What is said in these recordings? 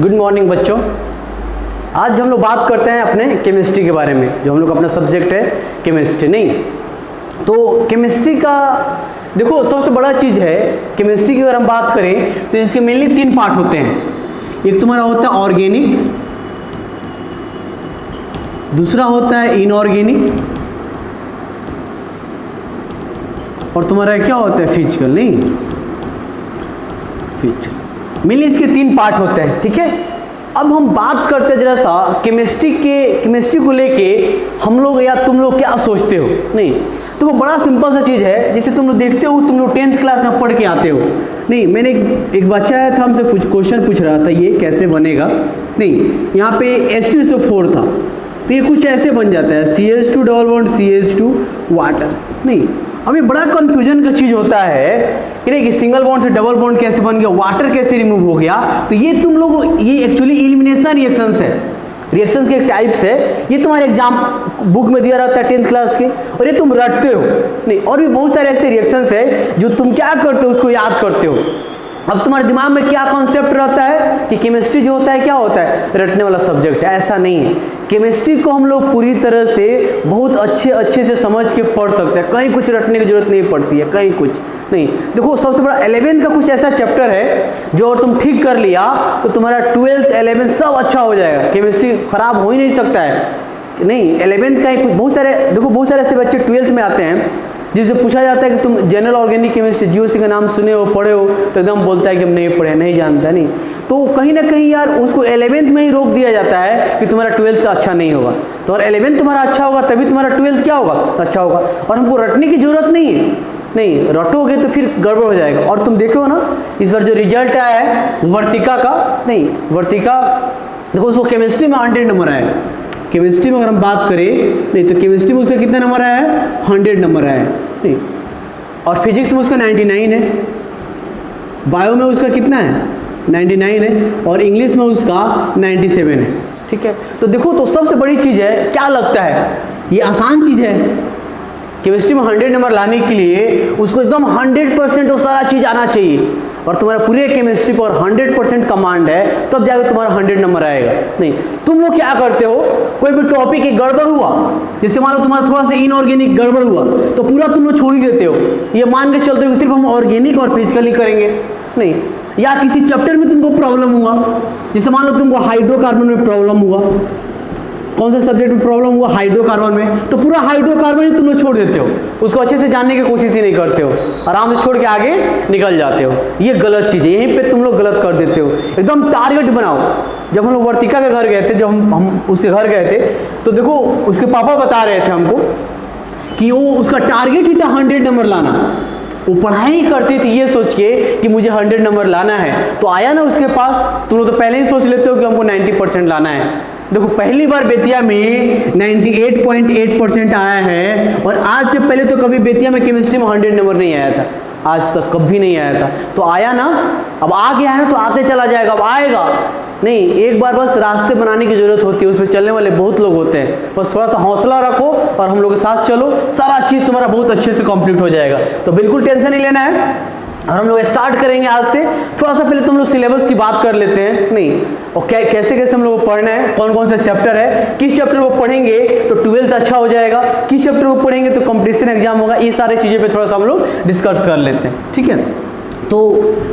Good morning बच्चों। आज हम लोग बात करते हैं अपने केमिस्ट्री के बारे में, जो हम लोग अपना सब्जेक्ट है केमिस्ट्री। नहीं तो केमिस्ट्री का देखो सबसे बड़ा चीज़ है केमिस्ट्री की। अगर हम बात करें तो इसके मेनली 3 पार्ट होते हैं। एक तुम्हारा होता है ऑर्गेनिक, दूसरा होता है इनऑर्गेनिक, और तुम्हारा क्या होता है फिजिकल। नहीं फिजिकल मेनली इसके 3 पार्ट होते हैं। ठीक है, अब हम बात करते हैं जरा सा केमिस्ट्री को लेके हम लोग या तुम लोग क्या सोचते हो। नहीं तो वो बड़ा सिंपल सा चीज़ है, जिसे तुम लोग देखते हो, तुम लोग 10th क्लास में पढ़ के आते हो। नहीं मैंने एक बच्चा आया था, हमसे क्वेश्चन पूछ रहा था ये कैसे बनेगा। नहीं यहाँ पे H2SO4 था, तो ये कुछ ऐसे बन जाता है CH2 double bond CH2 water. नहीं हमें बड़ा कंफ्यूजन का चीज़ होता है कि नहीं कि सिंगल बॉन्ड से डबल बॉन्ड कैसे बन गया, वाटर कैसे रिमूव हो गया। तो ये तुम लोग ये एक्चुअली एलिमिनेशन रिएक्शंस है, रिएक्शंस के टाइप्स है। ये तुम्हारे एग्जाम बुक में दिया रहता है 10th क्लास के, और ये तुम रटते हो। नहीं और भी बहुत सारे ऐसे रिएक्शंस है जो तुम क्या करते हो उसको याद करते हो। अब तुम्हारे दिमाग में क्या कॉन्सेप्ट रहता है कि केमिस्ट्री जो होता है क्या होता है, रटने वाला सब्जेक्ट है। ऐसा नहीं है, केमिस्ट्री को हम लोग पूरी तरह से बहुत अच्छे से समझ के पढ़ सकते हैं। कहीं कुछ रटने की जरूरत नहीं पड़ती है, कहीं कुछ नहीं। देखो सबसे बड़ा 11th का कुछ ऐसा चैप्टर है जो अगर तुम ठीक कर लिया तो तुम्हारा 12th 11th सब अच्छा हो जाएगा। केमिस्ट्री खराब हो ही नहीं सकता है। नहीं 11th का ही कुछ बहुत सारे देखो बहुत सारे ऐसे बच्चे 12th में आते हैं जिससे पूछा जाता है कि तुम जनरल ऑर्गेनिक केमिस्ट्री GOC का नाम सुने हो, पढ़े हो, तो एकदम बोलता है कि हम नहीं पढ़े, नहीं जानता। नहीं तो कहीं ना कहीं यार उसको 11th में ही रोक दिया जाता है कि तुम्हारा 12th अच्छा नहीं होगा। तो अगर 11th तुम्हारा अच्छा होगा तभी तुम्हारा 12th क्या होगा, अच्छा होगा। और हमको रटने की जरूरत नहीं है। नहीं रटोगे तो फिर गड़बड़ हो जाएगा। और तुम देखो ना इस बार जो रिजल्ट आया है वर्तिका का, नहीं वर्तिका देखो उसको केमिस्ट्री में 100 नंबर आया है। केमिस्ट्री में अगर हम बात करें नहीं तो केमिस्ट्री में उसका कितना नंबर आया है, 100 नंबर आया है। नहीं और फिजिक्स में उसका 99 है, बायो में उसका कितना है 99 है, और इंग्लिश में उसका 97 है। ठीक है, तो देखो तो सबसे बड़ी चीज़ है, क्या लगता है ये आसान चीज़ है। केमिस्ट्री में 100 नंबर लाने के लिए उसको एकदम 100% वो सारा चीज़ आना चाहिए, और तुम्हारा पूरे केमिस्ट्री पर 100% कमांड है, तब जाकर तुम्हारा 100 नंबर आएगा। नहीं तुम लोग क्या करते हो, कोई भी टॉपिक एक गड़बड़ हुआ, जिससे मान लो तुम्हारा थोड़ा सा इनऑर्गेनिक गड़बड़ हुआ तो पूरा तुम लोग छोड़ ही देते हो। ये मान के चलते हो कि सिर्फ हम ऑर्गेनिक और फिजिकल ही करेंगे। नहीं या किसी चैप्टर में तुमको प्रॉब्लम हुआ, जैसे मान लो तुमको हाइड्रोकार्बन में प्रॉब्लम हुआ, कौन से सब्जेक्ट में प्रॉब्लम हुआ, हाइड्रोकार्बन में, तो पूरा हाइड्रोकार्बन ही तुम लोग छोड़ देते हो, उसको अच्छे से जानने की कोशिश ही नहीं करते हो, आराम से छोड़ के आगे निकल जाते हो। ये गलत चीज़ है, यहीं पे तुम लोग गलत कर देते हो। एकदम टारगेट बनाओ। जब हम लोग वर्तिका के घर गए थे, जब हम उसके घर गए थे तो देखो उसके पापा बता रहे थे हमको कि वो उसका टारगेट ही था 100 नंबर लाना। वो पढ़ाई करती थी ये सोच के कि मुझे 100 नंबर लाना है, तो आया ना उसके पास। तुम लोग तो पहले ही सोच लेते हो कि हमको 90% लाना है। देखो पहली बार बेतिया में 98.8% आया है, और आज से पहले तो कभी बेतिया में केमिस्ट्री में 100 नंबर नहीं आया था, आज तक कभी नहीं आया था। तो आया ना, अब आ गया है तो आते चला जाएगा, अब आएगा नहीं। एक बार बस रास्ते बनाने की जरूरत होती है, उसमें चलने वाले बहुत लोग होते हैं। बस थोड़ा सा हौसला रखो और हम लोग के साथ चलो, सारा चीज़ तुम्हारा बहुत अच्छे से कंप्लीट हो जाएगा। तो बिल्कुल टेंशन नहीं लेना है, और हम लोग स्टार्ट करेंगे आज से। थोड़ा सा पहले तुम लोग सिलेबस की बात कर लेते हैं। नहीं और कैसे कैसे हम लोग को पढ़ना है, कौन कौन से चैप्टर है, किस चैप्टर को पढ़ेंगे तो 12th अच्छा हो जाएगा, किस चैप्टर को पढ़ेंगे तो कंपटीशन एग्जाम होगा, ये सारी चीज़ें पे थोड़ा सा हम लोग डिस्कस कर लेते हैं। ठीक है, तो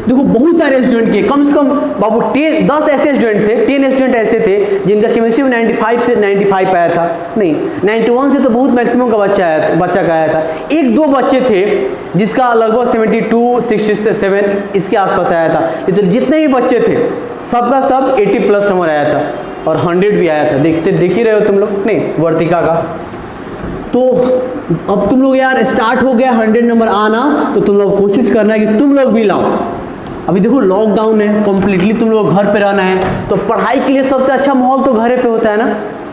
देखो बहुत सारे स्टूडेंट के कम से कम बाबू 10 ऐसे स्टूडेंट थे, 10 स्टूडेंट ऐसे थे जिनका केमिस्ट्री में 95 से 95 आया था। नहीं 91 से तो बहुत मैक्सिमम का बच्चा का आया था। 1-2 बच्चे थे जिसका लगभग 72 67 इसके आसपास आया था। तो जितने भी बच्चे थे सबका सब 80+ नंबर आया था, और 100 भी आया था। देख ही रहे हो तुम लोग। नहीं वर्तिका का तो अब तुम लोग यार स्टार्ट हो गया 100 नंबर आना, तो तुम लोग कोशिश करना है कि तुम लोग भी लाओ। अभी देखो लॉकडाउन है, कम्प्लीटली तुम लोग घर पे रहना है, तो पढ़ाई के लिए सबसे अच्छा माहौल तो घर पे होता है ना।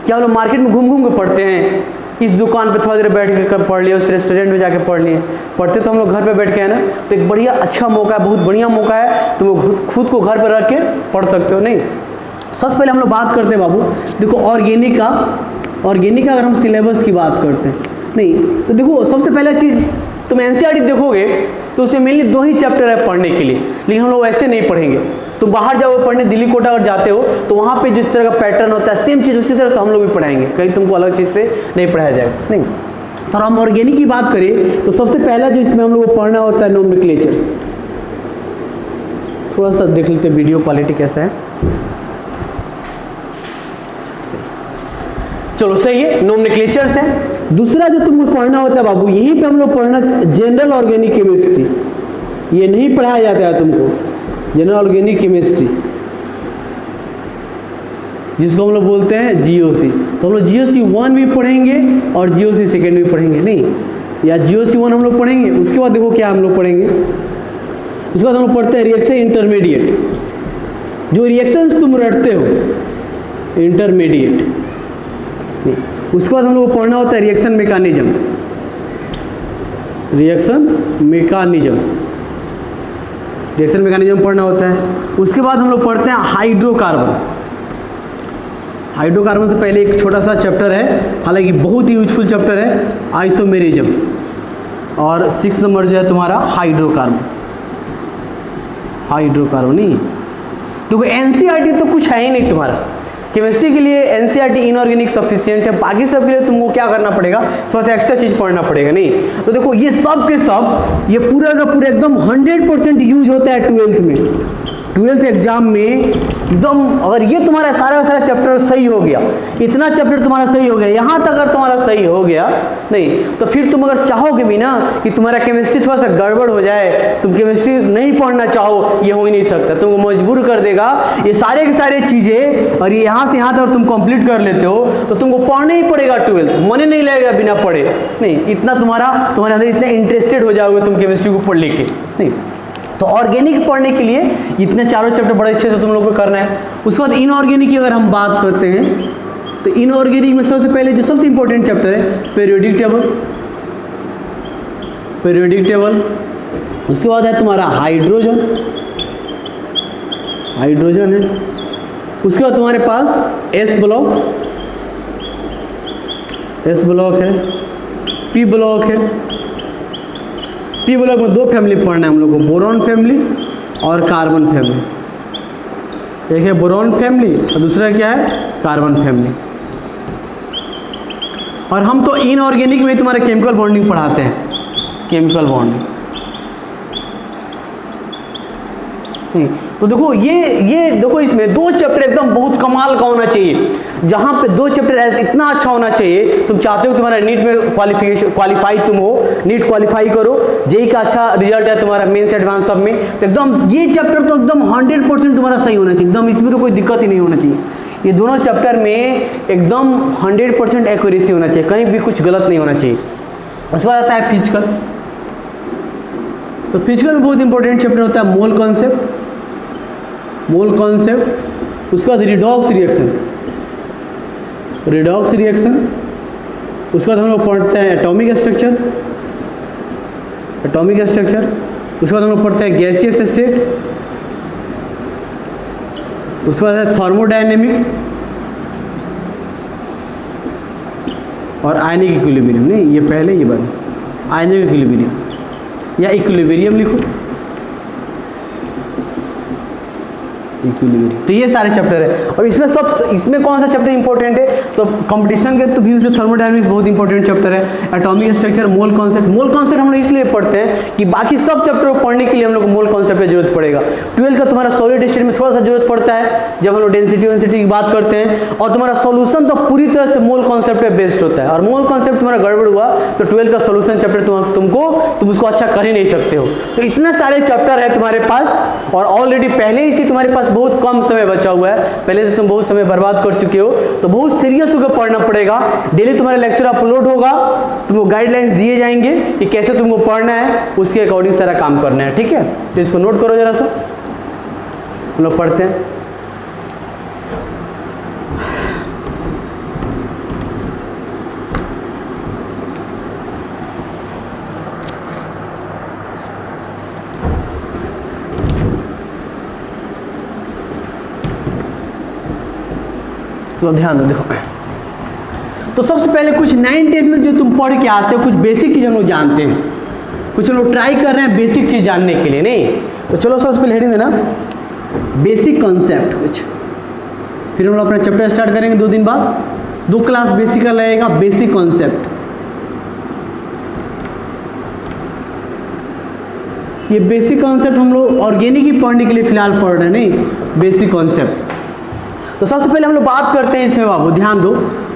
क्या लोग मार्केट में घूम के पढ़ते हैं, इस दुकान पे थोड़ा देर बैठ के पढ़ लिए, उस रेस्टोरेंट में जाके पढ़ लिए, पढ़ते तो हम लोग घर पे बैठ के है ना। तो एक बढ़िया अच्छा मौका है, बहुत बढ़िया मौका है, तुम लोग खुद को घर पर रख के पढ़ सकते हो। नहीं सबसे पहले हम लोग बात करते हैं बाबू, देखो ऑर्गेनिक का अगर हम सिलेबस की बात करते हैं। नहीं तो देखो सबसे पहला चीज़ तुम NCERT देखोगे तो उसमें मेनली 2 ही चैप्टर है पढ़ने के लिए, लेकिन हम लोग ऐसे नहीं पढ़ेंगे। तो बाहर जाओ पढ़ने, दिल्ली कोटा अगर जाते हो तो वहाँ पे जिस तरह का पैटर्न होता है सेम चीज़ उसी तरह से हम लोग भी पढ़ाएंगे, कहीं तुमको अलग चीज़ से नहीं पढ़ाया जाएगा। नहीं, तो हम ऑर्गेनिक की बात करें तो सबसे पहला जो इसमें हम लोग को पढ़ना होता है नोमेनक्लेचर्स। थोड़ा सा देख लेते वीडियो क्वालिटी कैसा है। चलो सही है, नोमेनक्लेचर्स है। दूसरा जो तुमको पढ़ना होता है बाबू, यहीं पे हम लोग पढ़ना जनरल ऑर्गेनिक केमिस्ट्री। ये नहीं पढ़ाया जाता है तुमको जनरल ऑर्गेनिक केमिस्ट्री, जिसको हम लोग बोलते हैं जीओसी। तो हम लोग जीओसी 1 भी पढ़ेंगे और जीओसी 2 भी पढ़ेंगे, नहीं, या जीओसी 1 हम लोग पढ़ेंगे, उसके बाद देखो क्या हम लोग पढ़ेंगे। उसके बाद हम लोग पढ़ते हैं रिएक्शन इंटरमीडिएट, जो रिएक्शंस तुम रटते हो इंटरमीडिएट। उसके बाद हम लोग को पढ़ना होता है रिएक्शन मैकेनिज्म, रिएक्शन मैकेनिज्म पढ़ना होता है। उसके बाद हम लोग पढ़ते हैं हाइड्रोकार्बन। हाइड्रोकार्बन से पहले एक छोटा सा चैप्टर है, हालांकि बहुत ही यूजफुल चैप्टर है, आइसोमेरिज्म। और 6 नंबर जो है तुम्हारा हाइड्रोकार्बन नहीं। देखो एनसीईआरटी तो कुछ है ही नहीं तुम्हारा, केमिस्ट्री के लिए एनसीईआरटी इनऑर्गेनिक सफिशिएंट है, बाकी सब के लिए तुमको क्या करना पड़ेगा, थोड़ा सा एक्स्ट्रा चीज पढ़ना पड़ेगा। नहीं तो देखो ये सब के सब ये पूरा का पूरा एकदम 100% यूज होता है 12th में। 12th एग्जाम में एकदम, अगर ये तुम्हारा सारा चैप्टर सही हो गया, इतना चैप्टर तुम्हारा सही हो गया, यहाँ तक अगर तुम्हारा सही हो गया, नहीं तो फिर तुम अगर चाहोगे भी ना कि तुम्हारा केमिस्ट्री थोड़ा सा गड़बड़ हो जाए, तुम केमिस्ट्री नहीं पढ़ना चाहो, ये हो ही नहीं सकता। तुमको मजबूर कर देगा ये सारे की सारी चीज़ें, और ये यहाँ से यहाँ तक तुम कंप्लीट कर लेते हो तो तुमको पढ़ना ही पड़ेगा 12th, मन नहीं लगेगा बिना पढ़े। नहीं, इतना तुम्हारे अंदर इतना इंटरेस्टेड हो जाओगे तुम केमिस्ट्री को पढ़ लेके। नहीं तो ऑर्गेनिक पढ़ने के लिए इतने चारों चैप्टर बड़े अच्छे से तुम लोग को करना है। उसके बाद इनऑर्गेनिक की अगर हम बात करते हैं तो इनऑर्गेनिक में सबसे पहले जो सबसे इंपॉर्टेंट चैप्टर है पीरियोडिक टेबल। उसके बाद है तुम्हारा हाइड्रोजन है। उसके बाद तुम्हारे पास एस ब्लॉक है, पी ब्लॉक है। पी ब्लॉक में 2 फैमिली पढ़ना है हम लोग को, बोरॉन फैमिली और कार्बन फैमिली। एक है बोरॉन फैमिली और दूसरा क्या है, कार्बन फैमिली। और हम तो इनऑर्गेनिक में तुम्हारे केमिकल बॉन्डिंग पढ़ाते हैं, केमिकल बॉन्डिंग। तो देखो ये देखो इसमें 2 चैप्टर एकदम बहुत कमाल का होना चाहिए, जहां पे 2 चैप्टर इतना अच्छा होना चाहिए। तुम चाहते हो तुम्हारा नीट में क्वालिफाई तुम हो, नीट क्वालिफाई करो, जेई का अच्छा रिजल्ट है तुम्हारा, मेंस एडवांस सब में, तो एकदम ये चैप्टर तो एकदम 100% तुम्हारा सही होना चाहिए, एकदम इसमें तो कोई दिक्कत ही नहीं होना चाहिए। ये दोनों चैप्टर में एकदम 100% एक्यूरेसी होना चाहिए, कहीं भी कुछ गलत नहीं होना चाहिए। उसके बाद आता है फिजिकल। तो फिजिकल में बहुत इंपॉर्टेंट चैप्टर होता है मोल कॉन्सेप्ट। उसके बाद रिडॉक्स रिएक्शन। उसके बाद हम लोग पढ़ते हैं एटॉमिक स्ट्रक्चर। उसके बाद हम लोग पढ़ते हैं गैसियस स्टेट। उसके बाद है थर्मोडायनेमिक्स और आयनिक इक्विलिब्रियम। नहीं, ये पहले ये बात, आयनिक इक्विलिब्रियम या इक्विलिब्रियम लिखो, इक्विलिब्रियम। तो ये सारे चैप्टर है। और इसमें कौन सा चैप्टर इंपॉर्टेंट है, तो कंपटीशन के तो व्यू से थर्मोडायनामिक्स बहुत इंपॉर्टेंट चैप्टर है। एटॉमिक स्ट्रक्चर, मोल कॉन्सेप्ट हम लोग इसलिए पढ़ते हैं कि बाकी सब चैप्टर को पढ़ने के लिए हम लोग को मोल कॉन्सेप्ट की जरूरत पड़ेगा। 12th का तुम्हारा सॉलिड स्टेट में थोड़ा सा जरूरत पड़ता है जब हम लोग डेंसिटी की बात करते हैं, और तुम्हारा सोल्यूशन तो पूरी तरह से मोल कॉन्सेप्ट पे बेस्ड होता है। और मोल कॉन्सेप्ट तुम्हारा गड़बड़ हुआ तो 12th का सोल्यूशन चैप्टर तुम उसको अच्छा कर ही नहीं सकते हो। तो इतने सारे चैप्टर है तुम्हारे पास, और ऑलरेडी पहले ही से तुम्हारे पास बहुत कम समय बचा हुआ है, पहले से तुम बहुत समय बर्बाद कर चुके हो, तो बहुत सीरियस होकर पढ़ना पड़ेगा। डेली तुम्हारा लेक्चर अपलोड होगा, तुमको गाइडलाइंस दिए जाएंगे कि कैसे तुमको पढ़ना है, उसके अकॉर्डिंग सारा काम करना है। ठीक है, तो इसको नोट करो जरा सा, हम लोग पढ़ते हैं। तो ध्यान दो, देखो तो सबसे पहले कुछ 9th 10th में जो तुम पढ़ के आते हो, कुछ बेसिक चीज़ हम लोग जानते हैं, कुछ लोग ट्राई कर रहे हैं बेसिक चीज़ जानने के लिए, नहीं तो चलो सबसे पहले हेडिंग देना बेसिक कॉन्सेप्ट कुछ, फिर हम लोग अपना चैप्टर स्टार्ट करेंगे 2 दिन बाद, 2 क्लास बेसिक का लगेगा, बेसिक कॉन्सेप्ट। ये बेसिक कॉन्सेप्ट हम लोग ऑर्गेनिक ही पढ़ने के लिए फिलहाल पढ़ रहे हैं, नहीं बेसिक कॉन्सेप्ट। तो सबसे पहले हम लोग बात करते हैं इसमें बाबू, ध्यान दो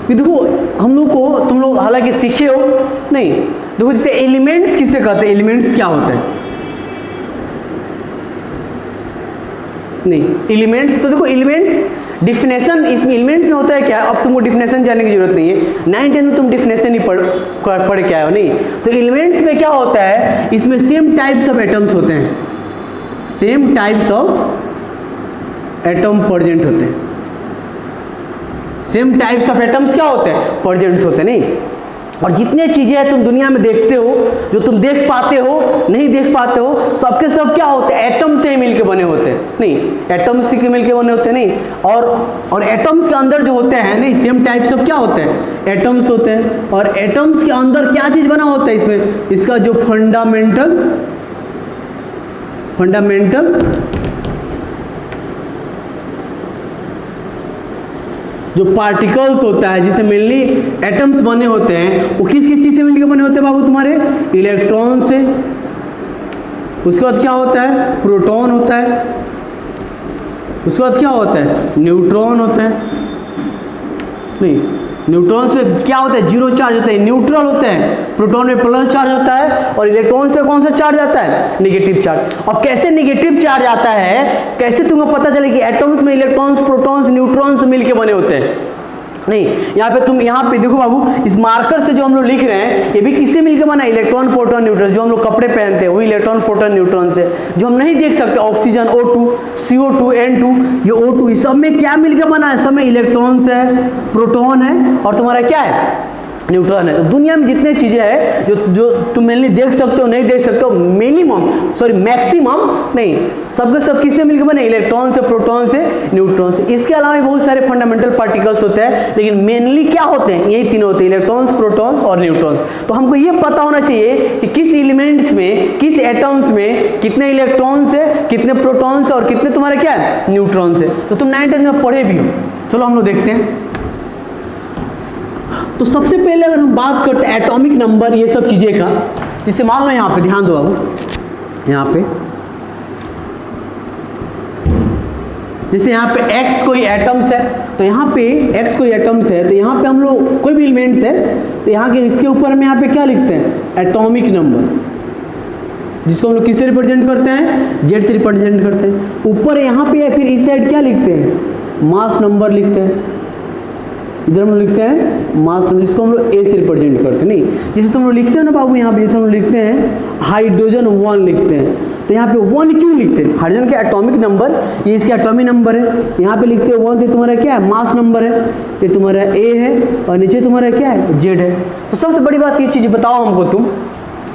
कि देखो हम लोग को, तुम लोग हालांकि सीखे हो नहीं, देखो जैसे एलिमेंट्स किसे कहते हैं, एलिमेंट्स क्या होता है, नहीं एलिमेंट्स, तो देखो एलिमेंट्स डिफिनेशन इसमें एलिमेंट्स में होता है क्या, अब तुमको डिफिनेशन जानने की जरूरत नहीं है, 9th में तुम डिफिनेशन ही पढ़ के आए हो, नहीं तो एलिमेंट्स में क्या होता है, इसमें सेम टाइप्स ऑफ एटम्स होते हैं, same types of atom present होते हैं, सेम टाइप्स ऑफ एटम्स क्या होते हैं, प्रेजेंट्स होते हैं, नहीं। और जितने चीजें हैं तुम दुनिया में देखते हो, जो तुम देख पाते हो नहीं देख पाते हो, सबके सब क्या होते हैं, एटम से ही मिलके बने होते हैं, नहीं एटम्स से मिलके बने होते हैं, नहीं और एटम्स के अंदर जो होते हैं, नहीं सेम टाइप्स ऑफ क्या होते हैं, एटम्स होते हैं। और एटम्स के अंदर क्या चीज बना होता है इसमें, इसका जो फंडामेंटल जो पार्टिकल्स होता है, जिसे मेनली एटम्स बने होते हैं, वो किस किस चीज से मिलकर बने होते हैं बाबू तुम्हारे, इलेक्ट्रॉन से, उसके बाद क्या होता है, प्रोटॉन होता है, उसके बाद क्या होता है, न्यूट्रॉन होता है, नहीं न्यूट्रॉन्स पे क्या होता है, 0 चार्ज होता है, न्यूट्रल होते हैं, प्रोटॉन में प्लस चार्ज होता है, और इलेक्ट्रॉन से कौन सा चार्ज आता है, नेगेटिव चार्ज। अब कैसे नेगेटिव चार्ज आता है, कैसे तुमको पता चले कि एटम्स में इलेक्ट्रॉन्स प्रोटॉन्स न्यूट्रॉन्स मिलके बने होते हैं, नहीं यहाँ पे देखो बाबू, इस मार्कर से जो हम लोग लिख रहे हैं ये भी किससे मिलकर बना है, इलेक्ट्रॉन प्रोटॉन न्यूट्रॉन, जो हम लोग कपड़े पहनते हैं वही इलेक्ट्रॉन प्रोटॉन न्यूट्रॉन से, जो हम नहीं देख सकते ऑक्सीजन O2 CO2 N2, ये O2 इस सब में क्या मिलकर बना है, सब में इलेक्ट्रॉन्स है, प्रोटॉन है और तुम्हारा क्या है, न्यूट्रॉन है। तो दुनिया में जितने चीजें हैं जो तुम मेनली देख सकते हो नहीं देख सकते हो, मैक्सिमम नहीं, सबके सब किससे मिलकर बने, इलेक्ट्रॉन से, प्रोटॉन से, न्यूट्रॉन से। इसके अलावा भी बहुत सारे फंडामेंटल पार्टिकल्स होते हैं, लेकिन मेनली क्या होते हैं, यही तीनों होते हैं, इलेक्ट्रॉन्स प्रोटॉन्स और न्यूट्रॉन्स। तो हमको ये पता होना चाहिए कि किस एलिमेंट्स में, किस एटम्स में कितने इलेक्ट्रॉन्स है, कितने प्रोटॉन्स है और कितने तुम्हारे क्या है, न्यूट्रॉन्स है। तो तुम 9th में पढ़े भी हो। चलो हम लोग देखते हैं। तो सबसे पहले अगर हम बात करते हैं एटॉमिक नंबर, ये सब चीजें का, जैसे मान लो यहाँ पे ध्यान दो बाबू, यहाँ पे जैसे यहाँ पे x कोई एटम्स है, तो यहाँ पे x कोई एटम्स है, तो यहाँ पे हम लोग कोई भी एलिमेंट्स है, तो यहाँ के इसके ऊपर में यहाँ पे क्या लिखते हैं, एटॉमिक नंबर, जिसको हम लोग किससे रिप्रेजेंट करते हैं, Z से रिप्रेजेंट करते हैं। ऊपर यहाँ पे फिर इस साइड क्या लिखते हैं, मास नंबर लिखते हैं, इधर हम लोग लिखते हैं मास नंबर, जिसको हम लोग A से रिप्रेजेंट करते हैं, नहीं जैसे तुम लोग लिखते हो ना बाबू, यहाँ पे जैसे हम लोग लिखते हैं हाइड्रोजन 1 लिखते हैं, तो यहाँ पे 1 क्यों लिखते हैं, हाइड्रोजन का एटॉमिक नंबर, ये इसका एटॉमिक नंबर है, यहाँ पे लिखते हैं 1, तो तुम्हारा क्या है, मास नंबर है, ये तुम्हारा A है और नीचे तुम्हारा क्या है, Z है। तो सबसे बड़ी बात ये चीज़ बताओ हमको तुम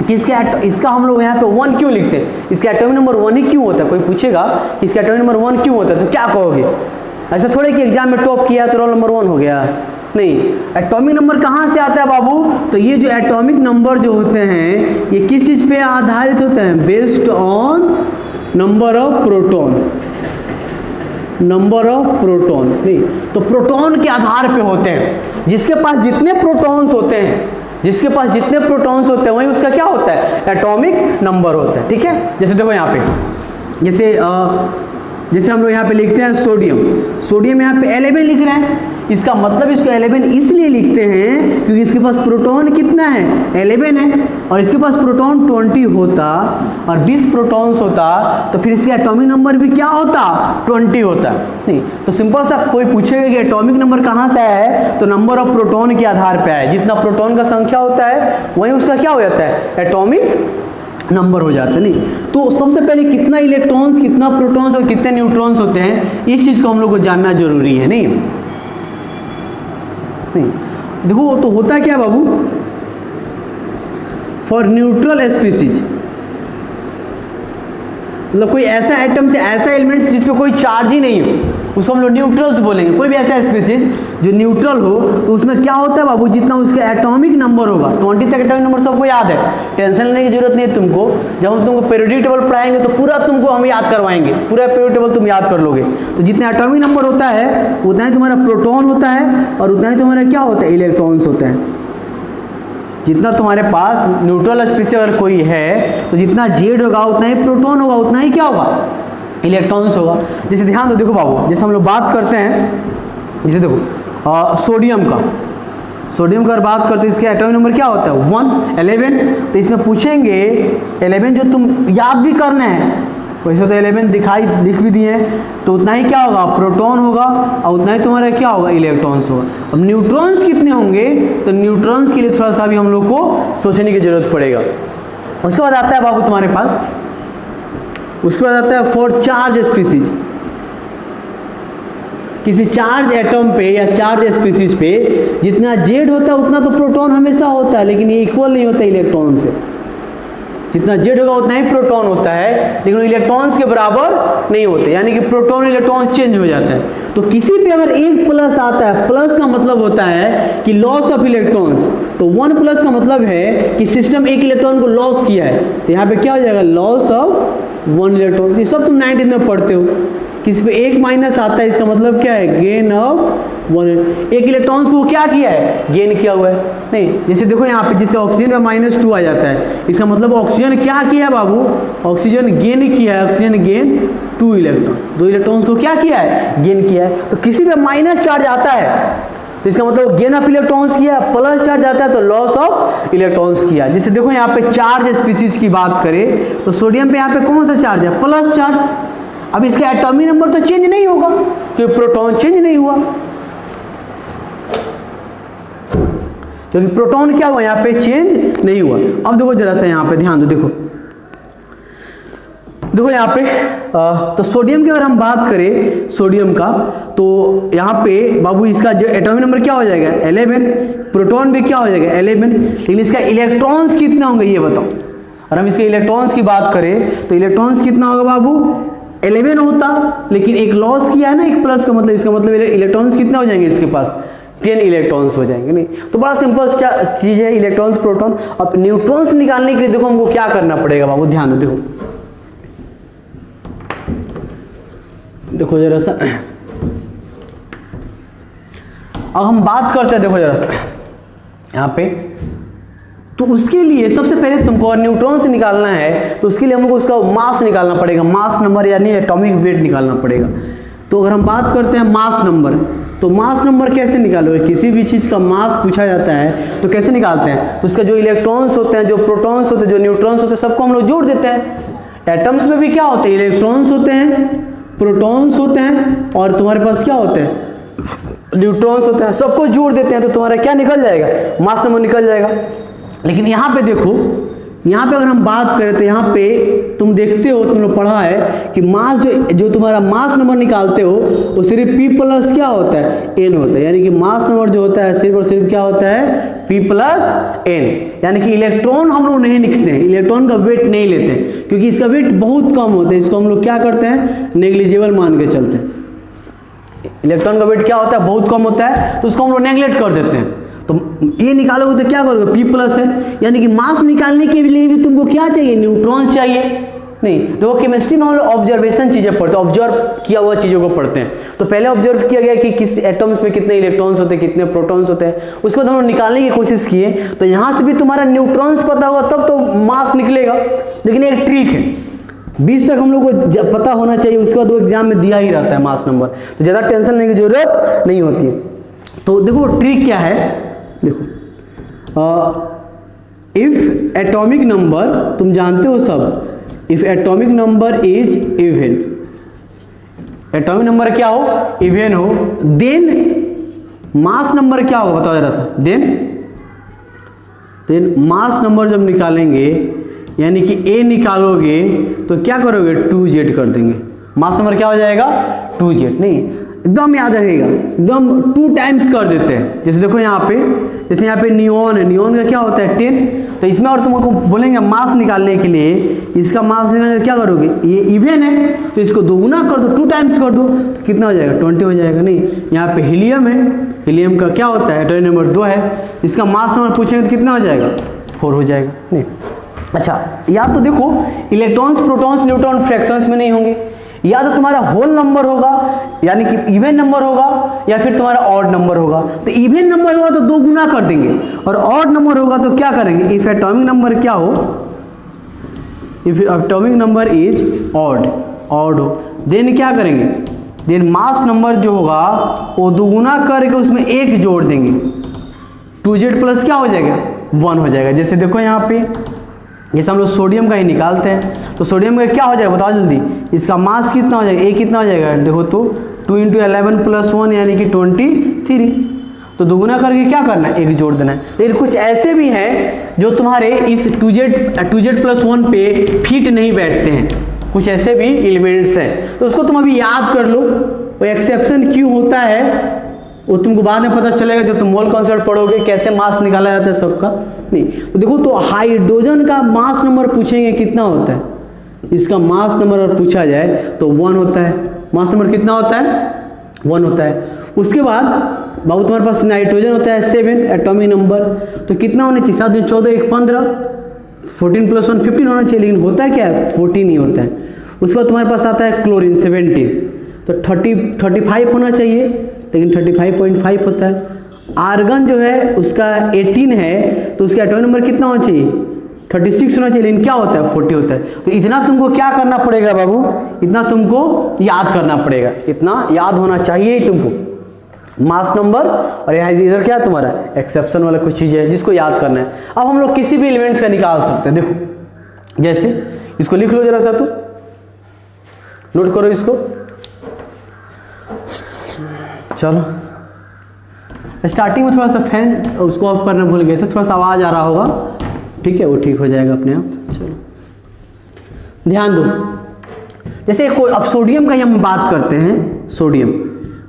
कि इसका हम लोग यहाँ पे 1 क्यों लिखते हैं, इसका एटॉमिक नंबर 1 ही क्यों होता है। कोई पूछेगा कि इसका एटॉमिक नंबर 1 क्यों होता है, तो क्या कहोगे, ऐसा थोड़े कि एग्जाम में टॉप किया तो रोल नंबर 1 हो गया, नहीं। एटॉमिक नंबर कहाँ से आता है बाबू, तो ये जो एटॉमिक नंबर जो होते हैं ये किस चीज पे आधारित होते हैं, based on number of proton, नहीं तो प्रोटॉन के आधार पे होते हैं, जिसके पास जितने प्रोटॉन्स होते हैं, वही उसका क्या होता है, एटॉमिक नंबर होता है, ठीक है। जैसे देखो यहाँ पे, जैसे हम लोग यहाँ पे लिखते हैं सोडियम यहाँ पे 11 लिख रहे हैं, इसका मतलब इसको 11 इसलिए लिखते हैं क्योंकि इसके पास प्रोटॉन कितना है, 11 है, और इसके पास प्रोटॉन 20 होता और 20 प्रोटॉन्स होता, तो फिर इसका एटॉमिक नंबर भी क्या होता, 20 होता, नहीं। तो सिंपल सा कोई पूछेगा कि एटॉमिक नंबर कहाँ से आया है, तो नंबर ऑफ प्रोटॉन के आधार पर आया, जितना प्रोटॉन का संख्या होता है वही उसका क्या हो जाता है, एटॉमिक नंबर हो जाता है, नहीं। तो सबसे पहले कितना इलेक्ट्रॉन्स, कितना प्रोटॉन्स और कितने न्यूट्रॉन्स होते हैं, इस चीज को हम लोग को जानना जरूरी है, नहीं। देखो तो होता क्या बाबू, फॉर न्यूट्रल स्पीसीज, मतलब कोई ऐसा एटम से ऐसा एलिमेंट जिसपे कोई चार्ज ही नहीं हो, उसको हम लोग न्यूट्रल्स बोलेंगे। कोई भी ऐसा स्पीसीज जो न्यूट्रल हो तो उसमें क्या होता है बाबू, जितना उसका एटॉमिक नंबर होगा, 20 तक एटॉमिक नंबर सबको याद है, टेंशन लेने की जरूरत नहीं है तुमको। जब हम तुमको पीरियोडिक टेबल पढ़ाएंगे तो पूरा तुमको हम याद करवाएंगे, पूरा पीरियोडिक टेबल तुम याद कर लोगे। तो जितना एटॉमिक नंबर होता है उतना ही तुम्हारा प्रोटॉन होता है और उतना ही तुम्हारा क्या होता है, इलेक्ट्रॉन्स होता है। जितना तुम्हारे पास न्यूट्रल स्पीसीज अगर कोई है तो जितना जेड होगा उतना ही प्रोटॉन होगा, उतना ही क्या होगा, इलेक्ट्रॉन्स होगा। जैसे ध्यान दो, देखो बाबू, जैसे हम लोग बात करते हैं, जैसे देखो सोडियम का अगर बात करते हैं, इसके एटॉमिक नंबर क्या होता है 1, 11। तो इसमें पूछेंगे 11 जो तुम याद भी करना है, वैसे तो 11 लिख भी दिए हैं, तो उतना ही क्या होगा, प्रोटॉन होगा और उतना ही तुम्हारा क्या होगा, इलेक्ट्रॉन्स होगा। अब न्यूट्रॉन्स कितने होंगे, तो न्यूट्रॉन्स के लिए थोड़ा सा भी हम लोग को सोचने की जरूरत पड़ेगा। उसके बाद आता है बाबू तुम्हारे पास, उसके बाद आता है फॉर चार्ज स्पीसीज। किसी चार्ज एटम पे या चार्ज स्पीसीज पे जितना जेड होता है उतना तो प्रोटॉन हमेशा होता है, लेकिन ये इक्वल नहीं होता इलेक्ट्रॉन से। जितना जेड होगा उतना ही प्रोटॉन होता है, लेकिन इलेक्ट्रॉन्स के बराबर नहीं होते, यानी कि प्रोटॉन इलेक्ट्रॉन चेंज हो जाता है। तो किसी पे अगर एक प्लस आता है, प्लस का मतलब होता है कि लॉस ऑफ इलेक्ट्रॉन्स, तो 1 प्लस का मतलब है कि सिस्टम एक इलेक्ट्रॉन को लॉस किया है, तो यहाँ पे क्या हो जाएगा, लॉस ऑफ 1 इलेक्ट्रॉन। ये सब तुम 19 में पढ़ते हो। किसी पे एक माइनस आता है, इसका मतलब क्या है, गेन ऑफ 1। एक इलेक्ट्रॉन्स को क्या किया है, गेन किया हुआ है। नहीं, जैसे देखो यहाँ पे जैसे ऑक्सीजन का -2 आ जाता है, इसका मतलब ऑक्सीजन क्या किया है बाबू, ऑक्सीजन गेन किया है, ऑक्सीजन गेन 2 इलेक्ट्रॉन, 2 इलेक्ट्रॉन्स को क्या किया है, गेन किया है। तो किसी पे माइनस चार्ज आता है तो इसका मतलब गेन ऑफ इलेक्ट्रॉन्स किया, प्लस चार्ज आता है तो लॉस ऑफ इलेक्ट्रॉन्स किया। जैसे देखो यहाँ पे चार्ज स्पीसीज की बात करें तो सोडियम पे यहाँ पे कौन सा चार्ज है, प्लस चार्ज। अब इसका एटॉमिक नंबर तो चेंज नहीं होगा क्योंकि प्रोटॉन चेंज नहीं हुआ, क्योंकि प्रोटॉन क्या हुआ, यहाँ पे चेंज नहीं हुआ। अब देखो जरा सा यहाँ पे ध्यान दो, देखो यहाँ पे तो सोडियम की अगर हम बात करें, सोडियम का, तो यहाँ पे बाबू इसका जो एटॉमिक नंबर क्या हो जाएगा 11, प्रोटॉन भी क्या हो जाएगा 11, लेकिन इसका इलेक्ट्रॉन्स कितने होंगे ये बताओ। और हम इसके इलेक्ट्रॉन्स की बात करें तो इलेक्ट्रॉन्स कितना होगा बाबू, 11 होता, लेकिन एक लॉस किया है ना, एक प्लस का मतलब, इसका मतलब इलेक्ट्रॉन्स कितने हो जाएंगे इसके पास, 10 इलेक्ट्रॉन्स हो जाएंगे। नहीं तो बड़ा सिंपल चीज है इलेक्ट्रॉन्स प्रोटॉन। अब न्यूट्रॉन्स निकालने के लिए देखो हमको क्या करना पड़ेगा बाबू, ध्यान दो, देखो जरा सा। अब हम बात करते हैं, देखो जरा सा यहाँ पे, तो उसके लिए सबसे पहले तुमको न्यूट्रॉन से निकालना है तो उसके लिए हमको उसका मास निकालना पड़ेगा, मास नंबर यानी एटॉमिक वेट निकालना पड़ेगा। तो अगर हम बात करते हैं मास नंबर, तो मास नंबर कैसे निकालोगे, किसी भी चीज़ का मास पूछा जाता है तो कैसे निकालते हैं, तो उसका जो इलेक्ट्रॉन्स होते हैं, जो प्रोटॉन्स होते हैं, जो न्यूट्रॉन्स होते हैं, सबको हम लोग जोड़ देते हैं। एटम्स में भी क्या होते हैं, इलेक्ट्रॉन्स होते हैं, प्रोटॉन्स होते हैं और तुम्हारे पास क्या होते हैं, न्यूट्रॉन्स होते हैं, सबको जोड़ देते हैं तो तुम्हारा क्या निकल जाएगा, मास नंबर निकल जाएगा। लेकिन यहाँ पे देखो, यहाँ पे अगर हम बात करें तो यहाँ पे तुम देखते हो, तुम लोग पढ़ा है कि मास जो तुम्हारा मास नंबर निकालते हो वो सिर्फ P प्लस क्या होता है, N होता है, यानी कि मास नंबर जो होता है सिर्फ और सिर्फ क्या होता है, P प्लस N। यानी कि इलेक्ट्रॉन हम लोग नहीं लिखते हैं, इलेक्ट्रॉन का वेट नहीं लेते हैं क्योंकि इसका वेट बहुत कम होता है, इसको हम लोग क्या करते हैं, नेग्लिजिबल मान के चलते हैं। इलेक्ट्रॉन का वेट क्या होता है, बहुत कम होता है, तो उसको हम लोग नेग्लेक्ट कर देते हैं। तो ये निकालोगे तो क्या करोगे, P प्लस है, यानी कि मास निकालने के लिए भी तुमको क्या चाहिए, न्यूट्रॉन चाहिए। नहीं तो केमिस्ट्री में हम लोग ऑब्जर्वेशन चीजें पढ़ते हैं, ऑब्जर्व किया हुआ चीजों को पढ़ते हैं। तो पहले ऑब्जर्व किया गया कि किस एटम्स में कितने इलेक्ट्रॉन्स होते हैं, कितने प्रोटॉन्स होते हैं, उसको हम लोग निकालने की कोशिश किए। तो यहाँ से भी तुम्हारा न्यूट्रॉन्स पता होगा तब तो मास निकलेगा। लेकिन एक ट्रिक है, 20 तक हम लोग को पता होना चाहिए, उसके बाद वो एग्जाम में दिया ही रहता है मास नंबर, तो ज़्यादा टेंशन लेने की जरूरत नहीं होती है। तो देखो ट्रिक क्या है, देखो इफ एटॉमिक नंबर, तुम जानते हो सब, if atomic number is even, atomic number क्या हो, इवन हो, देन मास नंबर क्या होगा बताओ जरा सा, देन मास नंबर जब निकालेंगे यानी कि A निकालोगे तो क्या करोगे, 2Z कर देंगे, मास नंबर क्या हो जाएगा, 2Z। नहीं एकदम याद रखेगा, एकदम 2 टाइम्स कर देते हैं। जैसे देखो यहाँ पे, जैसे यहाँ पे नियॉन है, नियॉन का क्या होता है 10, तो इसमें और तुमको बोलेंगे मास निकालने के लिए, इसका मास निकालने क्या करोगे, ये इवन है तो इसको दोगुना कर दो, 2 टाइम्स कर दो, तो कितना हो जाएगा 20 हो जाएगा। नहीं, यहाँ पे हीलियम है, हीलियम का क्या होता है, एटॉमिक नंबर 2 है, इसका मास नंबर पूछेंगे तो कितना हो जाएगा 4 हो जाएगा। नहीं, अच्छा या तो देखो इलेक्ट्रॉन्स, प्रोटॉन्स, न्यूट्रॉन फ्रैक्शंस में नहीं होंगे, या तो तुम्हारा होल नंबर होगा यानी कि इवन नंबर होगा, या फिर तुम्हारा ऑड नंबर होगा। तो इवन नंबर होगा तो 2 गुना कर देंगे, और ऑड नंबर होगा तो क्या करेंगे, इफ एटॉमिक नंबर क्या हो, if atomic number is odd हो, देन क्या करेंगे, देन मास नंबर जो होगा वो 2 गुना करके उसमें 1 जोड़ देंगे, 2z प्लस क्या हो जाएगा 1 हो जाएगा। जैसे देखो यहाँ पे, जैसे हम लोग सोडियम का ही निकालते हैं, तो सोडियम का क्या हो जाएगा बताओ जल्दी, इसका मास कितना हो जाएगा, ए कितना हो जाएगा, देखो तो 2 × 11 + 1 यानी कि 23, तो दोगुना करके क्या करना है 1 जोड़ देना है। लेकिन कुछ ऐसे भी हैं जो तुम्हारे इस 2z + 1 पे फिट नहीं बैठते हैं, कुछ ऐसे भी एलिमेंट्स हैं, तो उसको तुम अभी याद कर लो, वो एक्सेप्शन क्यों होता है वो तुमको बाद में पता चलेगा जब तुम मोल कॉन्सेप्ट पढ़ोगे, कैसे मास निकाला जाता है सबका। नहीं तो देखो, तो हाइड्रोजन का मास नंबर पूछेंगे कितना होता है, इसका मास नंबर अगर पूछा जाए तो 1 होता है, मास नंबर कितना होता है 1 होता है। उसके बाद बाबू तुम्हारे पास नाइट्रोजन होता है 7 एटॉमिक नंबर, तो कितना होना चाहिए 7 × 14 = 15, 14 + 1 15 होना चाहिए, लेकिन होता है क्या 14 ही होता है। उसके बाद तुम्हारे पास आता है क्लोरीन 17, तो 35 होना चाहिए, लेकिन 35.5 होता है। आर्गन जो है उसका 18 है, तो उसका एटॉमिक नंबर कितना होना चाहिए 36 होना चाहिए, लेकिन क्या होता है 40 होता है। तो इतना तुमको क्या करना पड़ेगा बाबू, इतना तुमको याद करना पड़ेगा, इतना याद होना चाहिए ही तुमको, मास नंबर, और यहाँ इधर क्या है तुम्हारा एक्सेप्शन वाला कुछ चीज़ है जिसको याद करना है। अब हम लोग किसी भी एलिमेंट्स का निकाल सकते हैं, देखो जैसे इसको लिख लो जरा सा, तो नोट करो इसको, चलो स्टार्टिंग में थोड़ा सा फैन उसको ऑफ करना भूल गए थे, थोड़ा सा आवाज़ आ रहा होगा, ठीक है वो ठीक हो जाएगा अपने आप। चलो ध्यान दो, जैसे कोई अब सोडियम का ही हम बात करते हैं, सोडियम,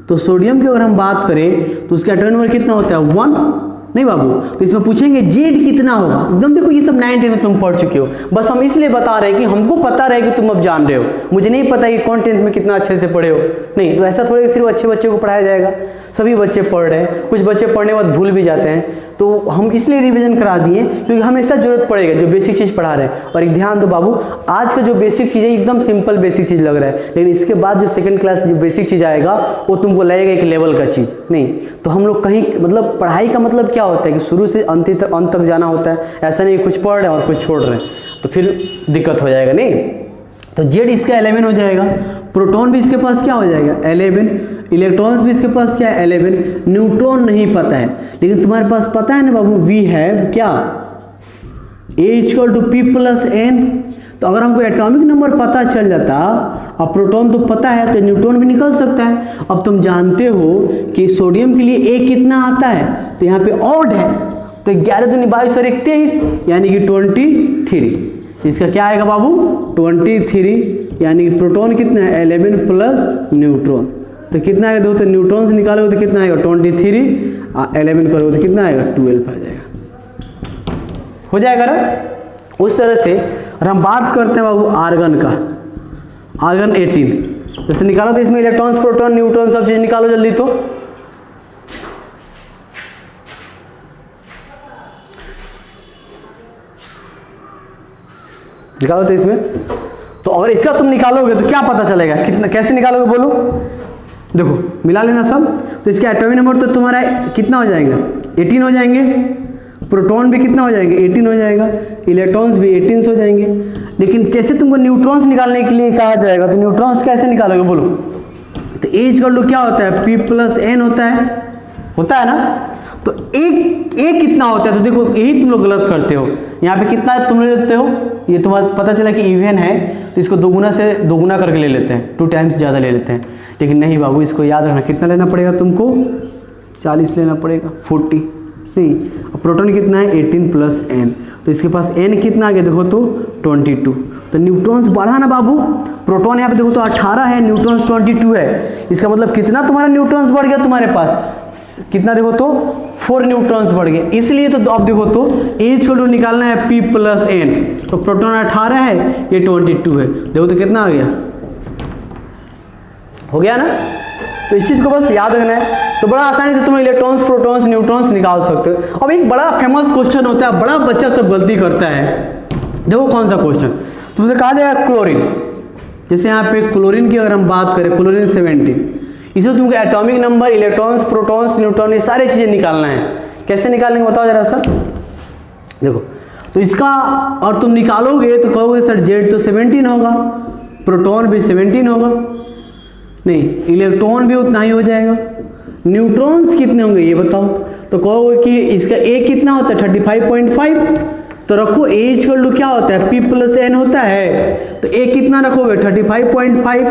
तो सोडियम की अगर हम बात करें तो उसका एटॉमिक नंबर कितना होता है 1, नहीं बाबू, तो इसमें पूछेंगे जेड कितना होगा, एकदम देखो ये सब 9th में तुम पढ़ चुके हो, बस हम इसलिए बता रहे हैं कि हमको पता रहे कि तुम अब जान रहे हो, मुझे नहीं पता कि कौन 10th में कितना अच्छे से पढ़े हो, नहीं तो ऐसा थोड़े सिर्फ अच्छे बच्चों को पढ़ाया जाएगा, सभी बच्चे पढ़ रहे हैं, कुछ बच्चे पढ़ने के बाद भूल भी जाते हैं, तो हम इसलिए रिवीजन करा दिए क्योंकि हमेशा जरूरत पड़ेगा जो बेसिक चीज़ पढ़ा रहे हैं। और एक ध्यान दो बाबू, आज का जो बेसिक चीज़ है एकदम सिंपल बेसिक चीज़ लग रहा है, लेकिन इसके बाद जो सेकंड क्लास जो बेसिक चीज़ आएगा वो तुमको लगेगा एक लेवल का चीज़, नहीं तो हम लोग कहीं मतलब पढ़ाई का मतलब क्या होता है कि शुरू से अंत तक जाना होता है, ऐसा नहीं कुछ पढ़ रहे हैं और कुछ छोड़ रहे हैं तो फिर दिक्कत हो जाएगा। नहीं तो जेड इसका 11 हो जाएगा, प्रोटॉन भी इसके पास क्या हो जाएगा 11, इलेक्ट्रॉन्स भी इसके पास क्या है 11, न्यूट्रॉन नहीं पता है, लेकिन तुम्हारे पास पता है ना बाबू, वी है क्या A = P + N, तो अगर हमको एटॉमिक नंबर पता चल जाता, अब प्रोटॉन तो पता है तो न्यूट्रॉन भी निकल सकता है। अब तुम जानते हो कि सोडियम के लिए A कितना आता है, तो यहाँ पे ऑड है, तो 11 × 22 और 23 यानी कि 23, इसका क्या आएगा बाबू 23, यानी कि प्रोटॉन कितना है 11 + न्यूट्रॉन, तो कितना आएगा, दो तो न्यूट्रॉन से निकालोगे तो कितना आएगा 23, 11 करोगे तो कितना आएगा 12 आ जाएगा, हो जाएगा ना। उस तरह से और हम बात करते हैं बाबू आर्गन का, आर्गन 18 जैसे निकालो, तो इसमें इलेक्ट्रॉन्स, प्रोटॉन, न्यूट्रॉन सब चीज़ निकालो जल्दी, तो निकालो तो इसमें, तो अगर इसका तुम निकालोगे तो क्या पता चलेगा, कितना कैसे निकालोगे बोलो, देखो मिला लेना सब, तो इसका एटॉमिक नंबर तो तुम्हारा कितना हो जाएगा 18 हो जाएंगे, प्रोटॉन भी कितना हो जाएंगे 18 हो जाएगा, इलेक्ट्रॉन्स भी 18 हो जाएंगे। लेकिन कैसे तुमको न्यूट्रॉन्स निकालने के लिए कहा जाएगा, तो न्यूट्रॉन्स कैसे निकालोगे बोलो, तो H क्या होता है P + N होता है ना, तो एक कितना होता है, तो देखो यही तुम लोग गलत करते हो, यहाँ पे कितना तुम ले लेते हो, ये तुम्हारा पता चला कि इवन है तो इसको दोगुना से दोगुना करके ले लेते हैं, 2 टाइम्स ज़्यादा ले लेते हैं, लेकिन नहीं बाबू इसको याद रखना कितना लेना पड़ेगा तुमको 40 लेना पड़ेगा, 40 नहीं। अब प्रोटॉन कितना है 18 + N, तो इसके पास N कितना आ गया देखो तो 22, तो न्यूट्रॉन्स बढ़ा ना बाबू, प्रोटॉन यहाँ पे देखो तो 18 है, न्यूट्रॉन्स 22 है, इसका मतलब कितना तुम्हारा न्यूट्रॉन्स बढ़ गया तुम्हारे पास कितना देखो तो 4 न्यूट्रॉन्स बढ़ गए, इसलिए तो अब देखो तो H को निकालना है P प्लस N, तो प्रोटॉन 18 है, ये 22 है, देखो तो कितना आ गया, हो गया ना। तो इस चीज़ को बस याद रखना है, तो बड़ा आसानी से तुम इलेक्ट्रॉन्स, प्रोटॉन्स, न्यूट्रॉन्स निकाल सकते हो। अब एक बड़ा फेमस क्वेश्चन होता है, बड़ा बच्चा सब गलती करता है, देखो कौन सा क्वेश्चन, तुमसे कहा जाएगा क्लोरीन, जैसे यहाँ पे क्लोरीन की अगर हम बात करें, क्लोरीन 17, इसमें तुमको atomic number, electrons, protons, neutron, ये सारी चीज़ें निकालना है। कैसे निकालेंगे बताओ जरा सा, देखो तो इसका और तुम निकालोगे तो कहोगे सर Z तो 17 होगा, प्रोटॉन भी 17 होगा, नहीं इलेक्ट्रॉन भी उतना ही हो जाएगा, न्यूट्रॉन्स कितने होंगे ये बताओ, तो कहोगे कि इसका A कितना होता है 35.5, तो रखो H का क्या होता है P प्लस N होता है, तो A कितना रखोगे 35.5,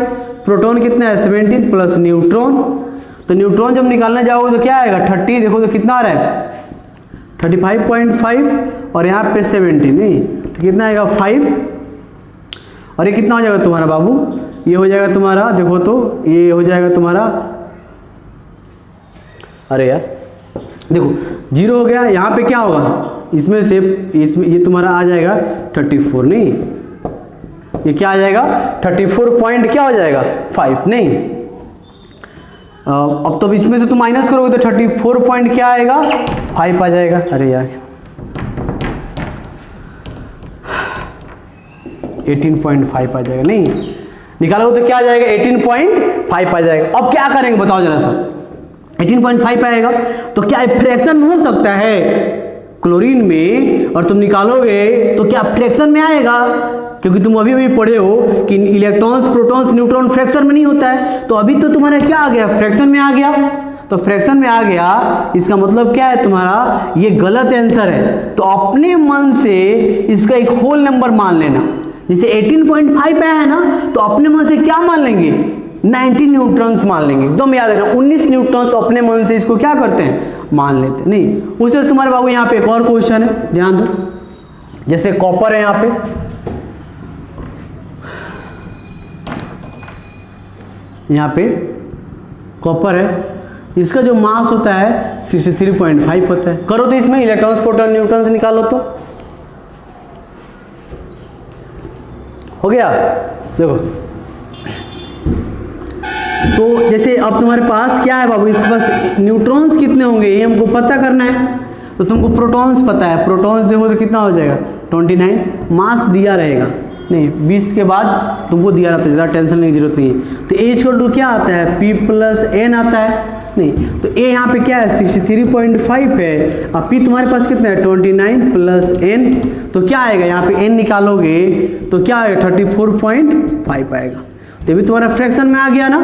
प्रोटॉन कितना है 17 प्लस न्यूट्रॉन, तो न्यूट्रॉन जब निकालने जाओगे तो क्या आएगा 30, देखो तो कितना आ रहा है 35.5 और यहाँ पे 17, नहीं तो कितना आएगा 5, और ये कितना हो जाएगा तुम्हारा बाबू, ये हो जाएगा तुम्हारा, देखो तो ये हो जाएगा तुम्हारा, अरे यार देखो 0 हो गया, यहाँ पे क्या होगा इसमें से, इसमें ये तुम्हारा आ जाएगा 34, नहीं ये क्या आ जाएगा 34 पॉइंट क्या हो जाएगा 5, नहीं अब तो इसमें से तुम माइनस करोगे तो 34 पॉइंट क्या आएगा 5 आ जाएगा, अरे यार 18.5 आ जाएगा, नहीं निकालोगे तो क्या आ जाएगा 18.5 आ जाएगा। अब क्या करेंगे बताओ जरा सा, 18.5 आएगा तो क्या फ्रैक्शन में हो सकता है क्लोरीन में, और तुम निकालोगे तो क्या फ्रैक्शन में आएगा, क्योंकि तुम अभी अभी पढ़े हो कि इलेक्ट्रॉन्स, प्रोटॉन्स, न्यूट्रॉन फ्रैक्शन में नहीं होता है, तो अभी तो तुम्हारा क्या आ गया फ्रैक्शन में आ गया, तो फ्रैक्शन में आ गया, इसका मतलब क्या है तुम्हारा ये गलत आंसर है, तो अपने मन से इसका एक होल नंबर मान लेना, जैसे 18.5 आया है ना, तो अपने मन से क्या मान लेंगे 19 न्यूट्रॉन्स मान लेंगे, एकदम याद रखना 19 न्यूट्रॉन्स अपने मन से इसको क्या करते हैं मान लेते हैं, नहीं उससे तुम्हारे बाबू यहाँ पे एक और क्वेश्चन है, ध्यान दो, जैसे कॉपर है यहाँ पे, यहाँ पे कॉपर है, इसका जो मास होता है 63.5 होता है, करो तो इसमें इलेक्ट्रॉन्स, प्रोटॉन, न्यूट्रॉन्स निकालो तो हो गया। देखो तो जैसे अब तुम्हारे पास क्या है बाबू, इसके पास न्यूट्रॉन्स कितने होंगे ये हमको पता करना है, तो तुमको प्रोटॉन्स पता है, प्रोटॉन्स देखो तो कितना हो जाएगा 29, मास दिया रहेगा, नहीं 20 के बाद तुमको दिया रहता है, ज़्यादा टेंशन लेने की जरूरत नहीं है, तो H इक्वल टू क्या आता है P प्लस N आता है, नहीं तो A यहाँ पे क्या है 63.5 है, और P तुम्हारे पास कितना है 29 प्लस N, तो क्या आएगा यहाँ पे N निकालोगे तो क्या आएगा 34.5 आएगा, तो भी तुम्हारा फ्रैक्शन में आ गया ना।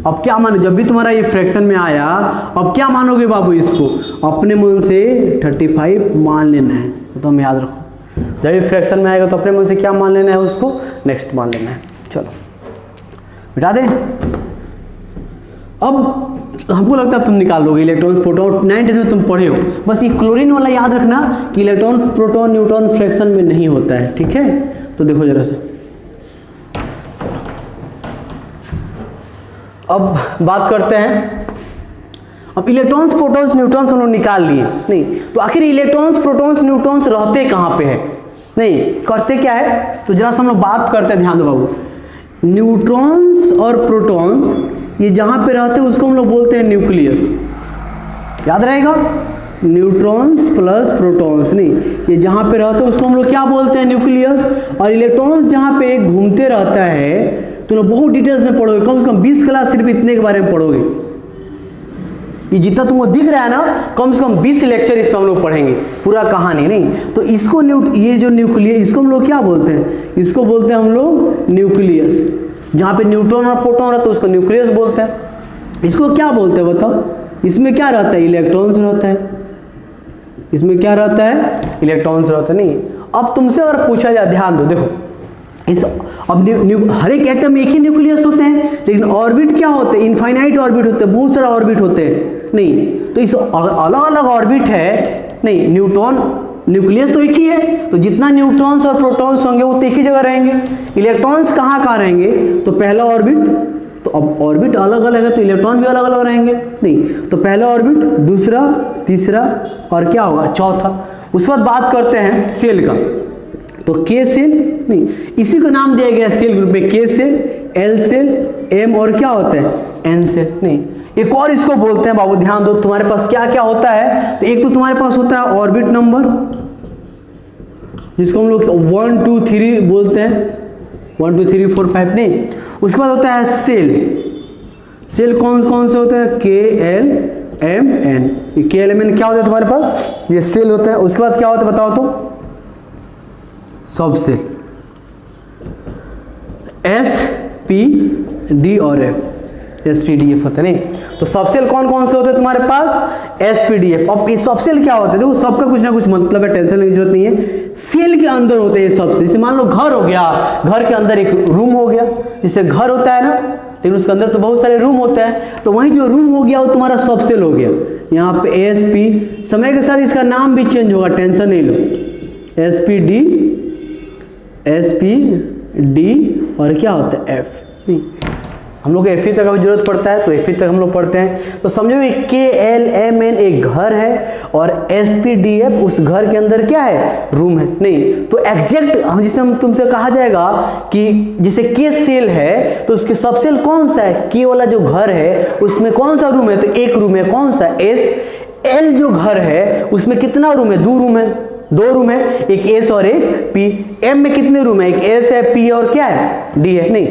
अब क्या मानो, जब भी तुम्हारा ये फ्रैक्शन में आया, अब क्या मानोगे बाबू इसको, अपने मन से 35 मान लेना है, तो हम याद रखो जब भी फ्रैक्शन में आएगा तो अपने मन से क्या मान लेना है उसको नेक्स्ट मान लेना है। चलो मिटा दें। अब हमको लगता है तुम निकाल लोगे इलेक्ट्रॉन्स, प्रोटॉन, 9th में तुम पढ़े हो, बस ये क्लोरीन वाला याद रखना कि इलेक्ट्रॉन, प्रोटॉन, न्यूट्रॉन फ्रैक्शन में नहीं होता है, ठीक है। तो देखो जरा से, अब बात करते हैं, अब इलेक्ट्रॉन्स, प्रोटॉन्स, न्यूट्रॉन्स हम लोग निकाल लिए, नहीं तो आखिर इलेक्ट्रॉन्स, प्रोटॉन्स, न्यूट्रॉन्स रहते कहाँ पे है, नहीं करते क्या है, तो जरा से हम लोग बात करते हैं, ध्यान दो बाबू, न्यूट्रॉन्स और प्रोटॉन्स ये जहाँ पे रहते हैं उसको हम लोग बोलते हैं न्यूक्लियस, याद रहेगा, न्यूट्रॉन्स प्लस प्रोटॉन्स, नहीं ये जहाँ पे रहते हैं उसको हम लोग क्या बोलते हैं न्यूक्लियस, और इलेक्ट्रॉन्स जहाँ पे घूमते रहता है तो लोग बहुत डिटेल्स में पढ़ोगे, कम से कम 20 क्लास सिर्फ इतने के बारे में पढ़ोगे, ये जितना तुमको दिख रहा है ना कम से कम 20 लेक्चर इस पर हम लोग पढ़ेंगे, पूरा कहानी नहीं। तो इसको ये जो न्यूक्लियस, इसको हम लोग क्या बोलते हैं, इसको बोलते हैं हम लोग न्यूक्लियस, जहाँ पे न्यूट्रॉन और प्रोटॉन रहता है उसको न्यूक्लियस बोलते हैं। इसको क्या बोलते हैं बताओ, इसमें क्या रहता है, इलेक्ट्रॉन्स रहता है, इसमें क्या रहता है, इलेक्ट्रॉन्स रहता है, नहीं। अब तुमसे अगर पूछा जाए, ध्यान दो, देखो इस अब हर एक एटम में एक ही न्यूक्लियस होते हैं, लेकिन ऑर्बिट क्या होते हैं, इनफाइनाइट ऑर्बिट होते हैं, बहुत सारा ऑर्बिट होते हैं, नहीं तो इस अलग अलग ऑर्बिट है, नहीं न्यूट्रॉन, न्यूक्लियस तो एक ही है, तो जितना न्यूट्रॉन्स और प्रोटॉन्स होंगे वो तो एक ही जगह रहेंगे। इलेक्ट्रॉन्स कहाँ कहाँ रहेंगे, तो पहला ऑर्बिट तो अब ऑर्बिट अलग अलग है तो इलेक्ट्रॉन भी अलग अलग रहेंगे नहीं। तो पहला ऑर्बिट, दूसरा, तीसरा और क्या होगा चौथा। उसके बाद बात करते हैं सेल का। तो के सेल नहीं, इसी का नाम दिया गया सेल ग्रुप में, के सेल, एल सेल, एम और क्या होता है एन सेल नहीं। एक और इसको बोलते हैं बाबू, ध्यान दो, तुम्हारे पास क्या क्या होता है। तो एक तो तुम्हारे पास होता है ऑर्बिट नंबर, जिसको हम लोग 1 2 3 बोलते हैं, 1 2 3 4 5 नहीं। उसके बाद होता है सेल। सेल कौन कौन से होते हैं, के एल एम एन। के एल एम एन क्या होता है तुम्हारे पास, ये सेल होता है। उसके बाद क्या होता है बताओ तो, सब सेल, एस पी डी और एफ, एसपीडीएफ होता है नहीं। तो सब सेल कौन कौन से होते हैं तुम्हारे पास, एसपीडीएफ। अब ये सब सेल क्या होते हैं, देखो सबका कुछ ना कुछ मतलब है, टेंशन लेने की जरूरत नहीं है। सेल के अंदर होते हैं ये सब सेल। जैसे मान लो घर हो गया, घर के अंदर एक रूम हो गया, जिससे घर होता है ना, लेकिन उसके अंदर तो बहुत सारे रूम होते हैं। तो वही जो रूम हो गया वो तुम्हारा सब सेल हो गया। यहाँ पे एसपी, समय के साथ इसका नाम भी चेंज होगा, टेंशन नहीं लो। एसपीडी, एसपी डी और क्या होता है एफ नहीं। हम लोग एफ तक अभी जरूरत पड़ता है तो एफ तक हम लोग पढ़ते हैं। तो समझो के एल एम एन एक घर है और एस पी डी एफ उस घर के अंदर क्या है, रूम है नहीं। तो एग्जैक्ट हम जिसे हम तुमसे कहा जाएगा कि जैसे के सेल है तो उसके सब सेल कौन सा है, के वाला जो घर है उसमें कौन सा रूम है, तो एक रूम है, कौन सा एस। एल जो घर है उसमें कितना रूम है, 2 रूम है, 2 रूम है, एक एस और एक पी। एम में कितने रूम है, एक एस है, पी और क्या है डी है नहीं।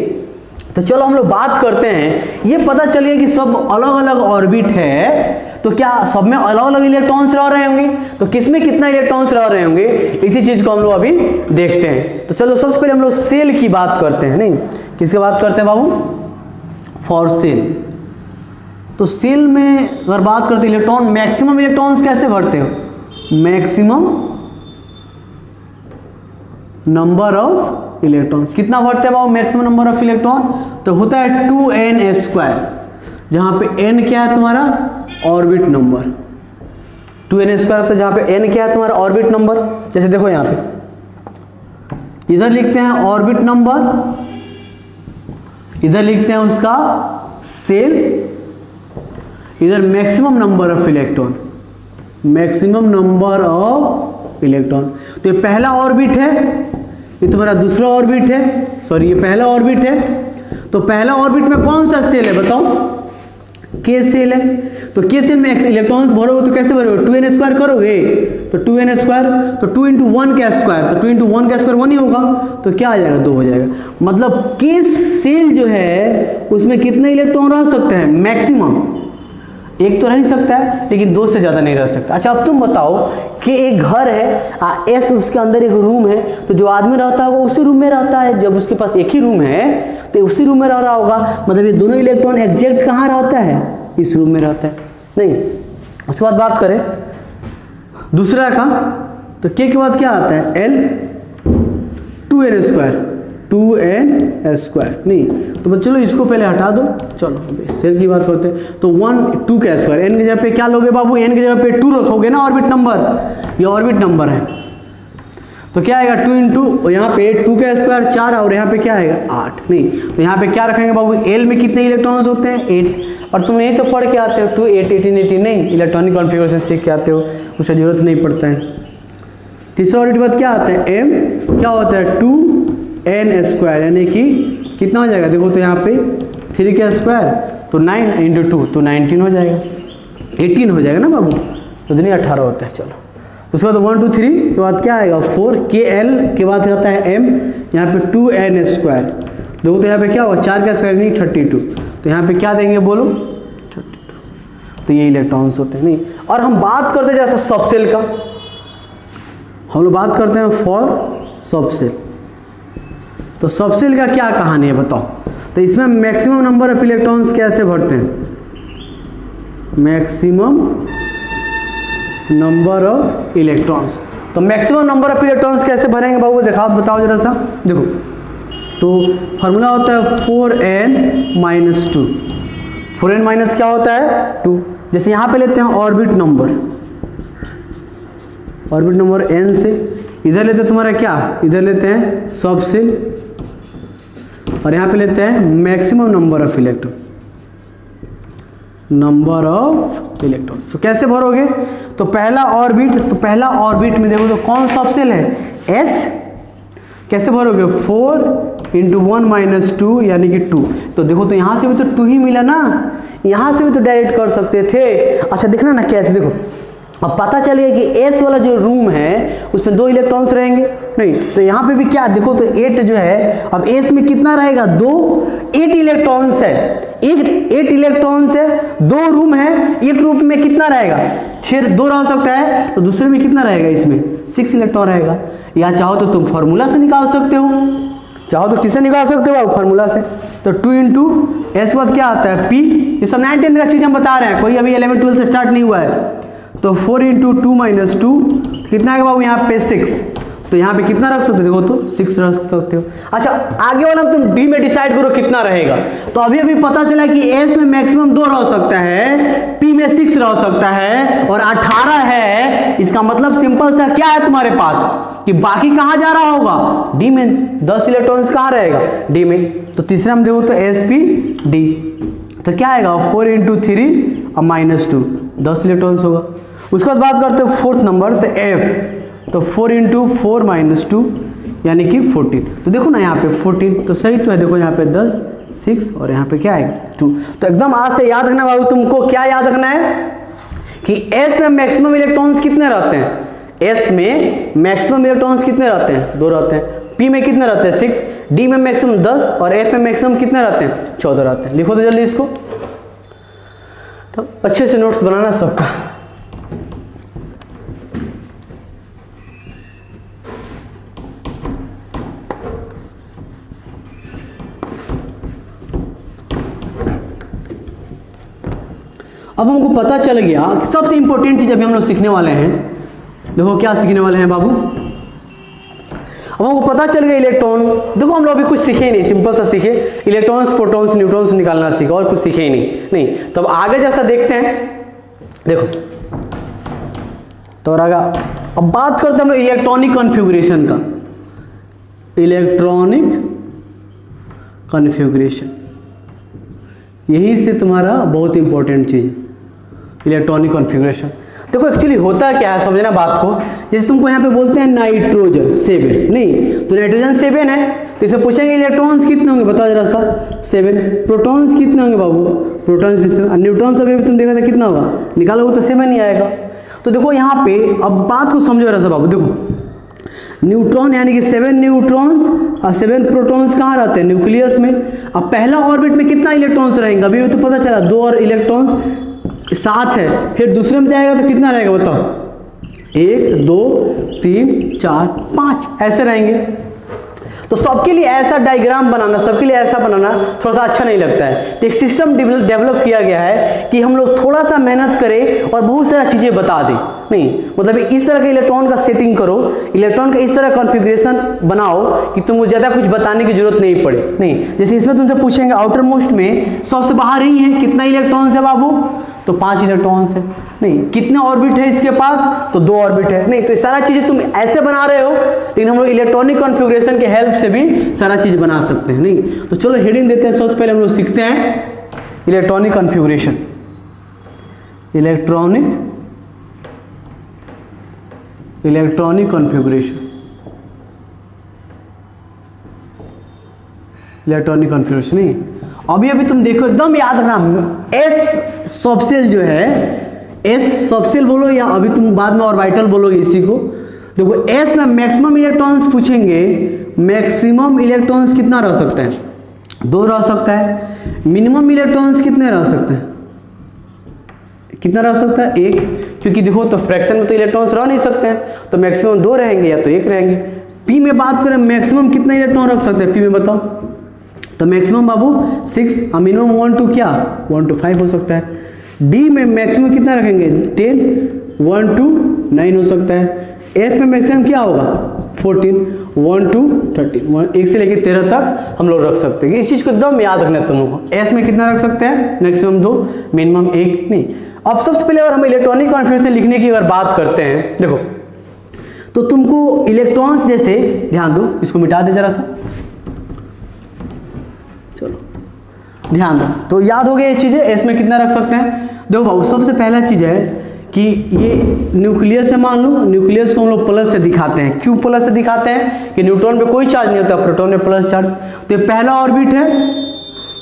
तो चलो हम लोग बात करते हैं, ये पता चलिए कि सब अलग अलग ऑर्बिट है, तो क्या सब में अलग अलग इलेक्ट्रॉन्स रह रहे होंगे, तो किसमें कितना इलेक्ट्रॉन्स रह रहे होंगे, इसी चीज को हम लोग अभी देखते हैं। तो चलो सबसे पहले हम लोग सेल की बात करते हैं नहीं, किसकी बात करते हैं बाबू, फॉर सेल। तो सेल में अगर बात करते हैं इलेक्ट्रॉन, मैक्सिमम इलेक्ट्रॉन्स कैसे भरते हो, मैक्सिमम नंबर ऑफ इलेक्ट्रॉन्स कितना भरते हैं बाबू, मैक्सिमम नंबर ऑफ इलेक्ट्रॉन, तो होता है 2n², जहां पे n क्या है तुम्हारा ऑर्बिट नंबर, 2n² तो जहां पे n क्या है तुम्हारा ऑर्बिट नंबर। जैसे देखो यहां पे इधर लिखते हैं ऑर्बिट नंबर, इधर लिखते हैं उसका सेल, इधर maximum number of electron, maximum number of electron. तो ये पहला ऑर्बिट है, ये तुम्हारा दूसरा ऑर्बिट है, सॉरी ये पहला ऑर्बिट है। तो पहला ऑर्बिट में कौन सा सेल है बताओ, के सेल है। तो के सेल में इलेक्ट्रॉन्स भरोगे तो कैसे भरोगे, 2n² करोगे तो 2n², तो 2 × 1 का स्क्वायर, तो 2 × 1 का स्क्वायर 1 ही होगा, तो क्या आ जाएगा 2 हो जाएगा। मतलब के सेल जो है उसमें कितने इलेक्ट्रॉन रह सकते हैं, मैक्सिमम एक तो रह नहीं सकता है, लेकिन 2 से ज्यादा नहीं रह सकता। अच्छा अब तुम बताओ कि एक घर है एस, उसके अंदर एक रूम है, तो जो आदमी रहता है वो उसी रूम में रहता है। जब उसके पास एक ही रूम है तो उसी रूम में रह रहा होगा, मतलब ये दोनों इलेक्ट्रॉन एग्जैक्ट कहाँ रहता है, इस रूम में रहता है नहीं। उसके बाद बात करें दूसरा का, तो के बाद क्या आता है एल, 2n² 2n² नहीं। तो चलो इसको पहले हटा दो, चलो सेल की बात करते हैं। तो 1 2 का स्क्वायर, एन की जगह पे क्या लोगे बाबू, एन की जगह पे 2 रखोगे ना ऑर्बिट नंबर, ये ऑर्बिट नंबर है, तो क्या आएगा 2 × यहाँ पे 2 का स्क्वायर 4 और यहाँ पे क्या आएगा 8 नहीं। तो यहाँ पे क्या रखेंगे बाबू, एल में कितने इलेक्ट्रॉन्स होते हैं 8, और तुम यही तो पढ़ के आते हो 2 8 18 18 नहीं, इलेक्ट्रॉनिक कॉन्फ़िगरेशन सीख के आते हो, उसका जरूरत नहीं पड़ता है। तीसरा ऑर्बिट बाद क्या आता है एम, क्या होता है 2n², यानी कि कितना हो जाएगा देखो, तो यहाँ पे 3 का स्क्वायर तो 9 × 2 तो 19 हो जाएगा, 18 हो जाएगा ना बाबू, तो नहीं 18 होता है। चलो उसके बाद 1 2 3 के बाद क्या आएगा 4, के एल के बाद आता है एम, यहाँ पे 2n² देखो, तो यहाँ पे क्या होगा 4 का स्क्वायर नहीं 32, तो यहाँ पे क्या देंगे बोलो 32, तो ये इलेक्ट्रॉन्स होते हैं नहीं। और हम बात करते हैं जैसा सब सेल का, हम लोग बात करते हैं फॉर सब सेल। तो सब सेल का क्या कहानी है बताओ, तो इसमें मैक्सिमम नंबर ऑफ इलेक्ट्रॉन्स कैसे भरते हैं, मैक्सिमम नंबर ऑफ इलेक्ट्रॉन्स। तो मैक्सिमम नंबर ऑफ इलेक्ट्रॉन्स कैसे भरेंगे बाबू, देखा बताओ जरा सा, देखो तो फार्मूला होता है 4n-2, 4n- क्या होता है 2। जैसे यहाँ पे लेते हैं orbit number, orbit number n से, इधर लेते हैं तुम्हारा क्या, इधर लेते हैं सब सेल, और यहाँ पे लेते हैं maximum number of electron, number of electron. तो कैसे भरोगे? तो पहला ऑर्बिट में देखो तो कौन सा ऑप्शन है? एस। कैसे भरोगे? 4 × 1 - 2 यानी कि 2। तो देखो तो यहाँ से भी तो 2 ही मिला ना, यहाँ से भी तो डायरेक्ट कर सकते थे। अच्छा देखना ना कैसे, देखो अब पता चलेगा कि एस वाला जो रूम है उसमें 2 इलेक्ट्रॉन्स रहेंगे, नहीं तो यहाँ पे भी क्या देखो तो 8 जो है, अब एस में कितना रहेगा? 8 इलेक्ट्रॉन्स है, 8 इलेक्ट्रॉन्स है, 2 रूम है, एक रूम में कितना रहेगा? 6, 2 रह सकता है, तो दूसरे में कितना रहेगा? इसमें 6 इलेक्ट्रॉन रहेगा। या चाहो तो तुम फार्मूला से निकाल सकते हो, चाहो तो किससे निकाल सकते हो? फार्मूला से। तो 2 × एस बाद क्या आता है? P। ये सब 9th का चीज हम बता रहे हैं, कोई अभी 11th 12th से स्टार्ट नहीं हुआ है। तो 4 × 2 - 2 कितना है बाबू? यहाँ पे 6। तो यहाँ पे कितना रख सकते हो? देखो तो 6 रख सकते हो। अच्छा आगे वाला तुम डी में डिसाइड करो कितना रहेगा। तो अभी पता चला कि एस में मैक्सिमम 2 रह सकता है, पी में 6 रह सकता है और 18 है। इसका मतलब सिंपल सा क्या है तुम्हारे पास कि बाकी कहाँ जा रहा होगा? डी में। 10 इलेक्ट्रॉन्स कहाँ रहेगा? डी में। तो तीसरा में देखो तो एस पी डी, तो क्या आएगा? 4 × 3 और -2 10 इलेक्ट्रॉन्स होगा। उसके बाद बात करते हैं 4th नंबर, तो एफ। तो 4 × 4 - 2 यानी कि 14। तो देखो ना यहाँ पे 14 तो सही तो है, देखो यहाँ पे 10 6 और यहाँ पे क्या आएगा? 2। तो एकदम आज से याद रखना बाबू, तुमको क्या याद रखना है कि एस में मैक्सिमम इलेक्ट्रॉन्स कितने रहते हैं? एस में मैक्सिमम इलेक्ट्रॉन्स कितने रहते हैं? 2 रहते हैं। पी में कितने रहते हैं? 6। डी में मैक्सिमम 10 और एफ में मैक्सिमम कितने रहते हैं? 14 रहते हैं। लिखो तो जल्दी इसको, तो अच्छे से नोट्स बनाना सबका। अब हमको पता चल गया कि सबसे इंपॉर्टेंट चीज अभी हम लोग सीखने वाले हैं। देखो क्या सीखने वाले हैं बाबू? अब हमको पता चल गया इलेक्ट्रॉन। देखो हम लोग अभी कुछ सीखे ही नहीं, सिंपल सा सीखे, इलेक्ट्रॉन्स प्रोटॉन्स न्यूट्रॉन्स निकालना सीखा और कुछ सीखे ही नहीं। तो अब आगे जैसा देखते हैं, देखो तो आगे अब बात करते हैं हम लोग इलेक्ट्रॉनिक कॉन्फ़िगरेशन का। इलेक्ट्रॉनिक कॉन्फ़िगरेशन यही से तुम्हारा बहुत इंपॉर्टेंट चीज, इलेक्ट्रॉनिक कॉन्फ़िगरेशन। देखो एक्चुअली होता क्या है, समझना बात को। जैसे तुमको यहाँ पे बोलते हैं नाइट्रोजन 7, नहीं तो नाइट्रोजन 7 है, तो इसे पूछेंगे इलेक्ट्रॉन्स कितने होंगे? बताओ जरा सा। 7। प्रोटॉन्स कितने होंगे बाबू? प्रोटॉन्स भी 7। न्यूट्रॉन्स अभी तुम देखा था कितना होगा? निकालोगे तो 7 ही आएगा। तो देखो यहाँ पे अब बात को समझो जरा सा बाबू। देखो न्यूट्रॉन यानी कि 7 न्यूट्रॉन्स और 7 प्रोटॉन्स कहाँ रहते हैं? न्यूक्लियस में। अब पहला ऑर्बिट में कितना इलेक्ट्रॉन्स रहेंगे? अभी तो पता चला 2 और इलेक्ट्रॉन्स 7 है। फिर दूसरे में जाएगा तो कितना रहेगा बताओ? 1 2 3 4 5 ऐसे रहेंगे। तो सबके लिए ऐसा डायग्राम बनाना, सबके लिए ऐसा बनाना थोड़ा सा अच्छा नहीं लगता है। तो एक सिस्टम डेवलप किया गया है कि हम लोग थोड़ा सा मेहनत करें और बहुत सारा चीज़ें बता दें। नहीं मतलब इस तरह के इलेक्ट्रॉन का सेटिंग करो, इलेक्ट्रॉन का इस तरह कॉन्फ़िगरेशन बनाओ कि तुमको ज़्यादा कुछ बताने की जरूरत नहीं पड़े। नहीं जैसे इसमें तुमसे पूछेंगे आउटर मोस्ट में सबसे बाहर ही है, कितना इलेक्ट्रॉन्स है बाबू? तो 5 इलेक्ट्रॉन्स है। नहीं कितने ऑर्बिट है इसके पास? तो 2 ऑर्बिट है। नहीं तो सारा चीज़ें तुम ऐसे बना रहे हो, लेकिन हम लोग इलेक्ट्रॉनिक कॉन्फ़िगरेशन के हेल्प से भी सारा चीज़ बना सकते हैं। नहीं तो चलो हेडिंग देते हैं। सबसे पहले हम लोग सीखते हैं electronic configuration. Electronic configuration, electronic configuration. नहीं अभी तुम देखो, एकदम याद रखना, एस सबसेल जो है, एस सबसेल बोलो या अभी तुम बाद में ऑर्बिटल बोलोगे इसी को। देखो एस में मैक्सिमम इलेक्ट्रॉन्स पूछेंगे, मैक्सिमम इलेक्ट्रॉन्स कितना रह सकता है? 2 रह सकता है। मिनिमम इलेक्ट्रॉन्स कितने रह सकते हैं? कितना रह सकता है? 1, क्योंकि देखो तो फ्रैक्शन में तो इलेक्ट्रॉन्स रह नहीं सकते हैं, तो मैक्सिमम 2 रहेंगे या तो 1 रहेंगे। पी में बात करें मैक्सिमम कितना इलेक्ट्रॉन रख सकते हैं? पी में बताओ। तो मैक्सिमम बाबू 6 और मिनिमम 1 to क्या? 1 to 5 हो सकता है। डी में मैक्सिमम कितना रखेंगे? 10, 1 to 9 हो सकता है। एफ में मैक्सिमम क्या होगा? 14, 1 to 13, 1 से लेकर 13 तक हम लोग रख सकते हैं। इस चीज़ को एकदम याद रखना है तुम लोगों को। एस में कितना रख सकते हैं? Maximum 2, minimum 1। नहीं अब सबसे पहले अगर हम इलेक्ट्रॉनिक कॉन्फ़िगरेशन लिखने की अगर बात करते हैं, देखो तो तुमको इलेक्ट्रॉन्स जैसे ध्यान दो, इसको मिटा दे जरा सा। चलो ध्यान दो, तो याद हो गया ये चीज़ें, एस में कितना रख सकते हैं। देखो बाबू सबसे पहला चीज़ है कि ये न्यूक्लियस है, मान लो न्यूक्लियस को हम लोग प्लस से दिखाते हैं। क्यों प्लस से दिखाते हैं कि न्यूट्रॉन पे कोई चार्ज नहीं होता, प्रोटॉन में प्लस चार्ज। तो ये पहला ऑर्बिट है,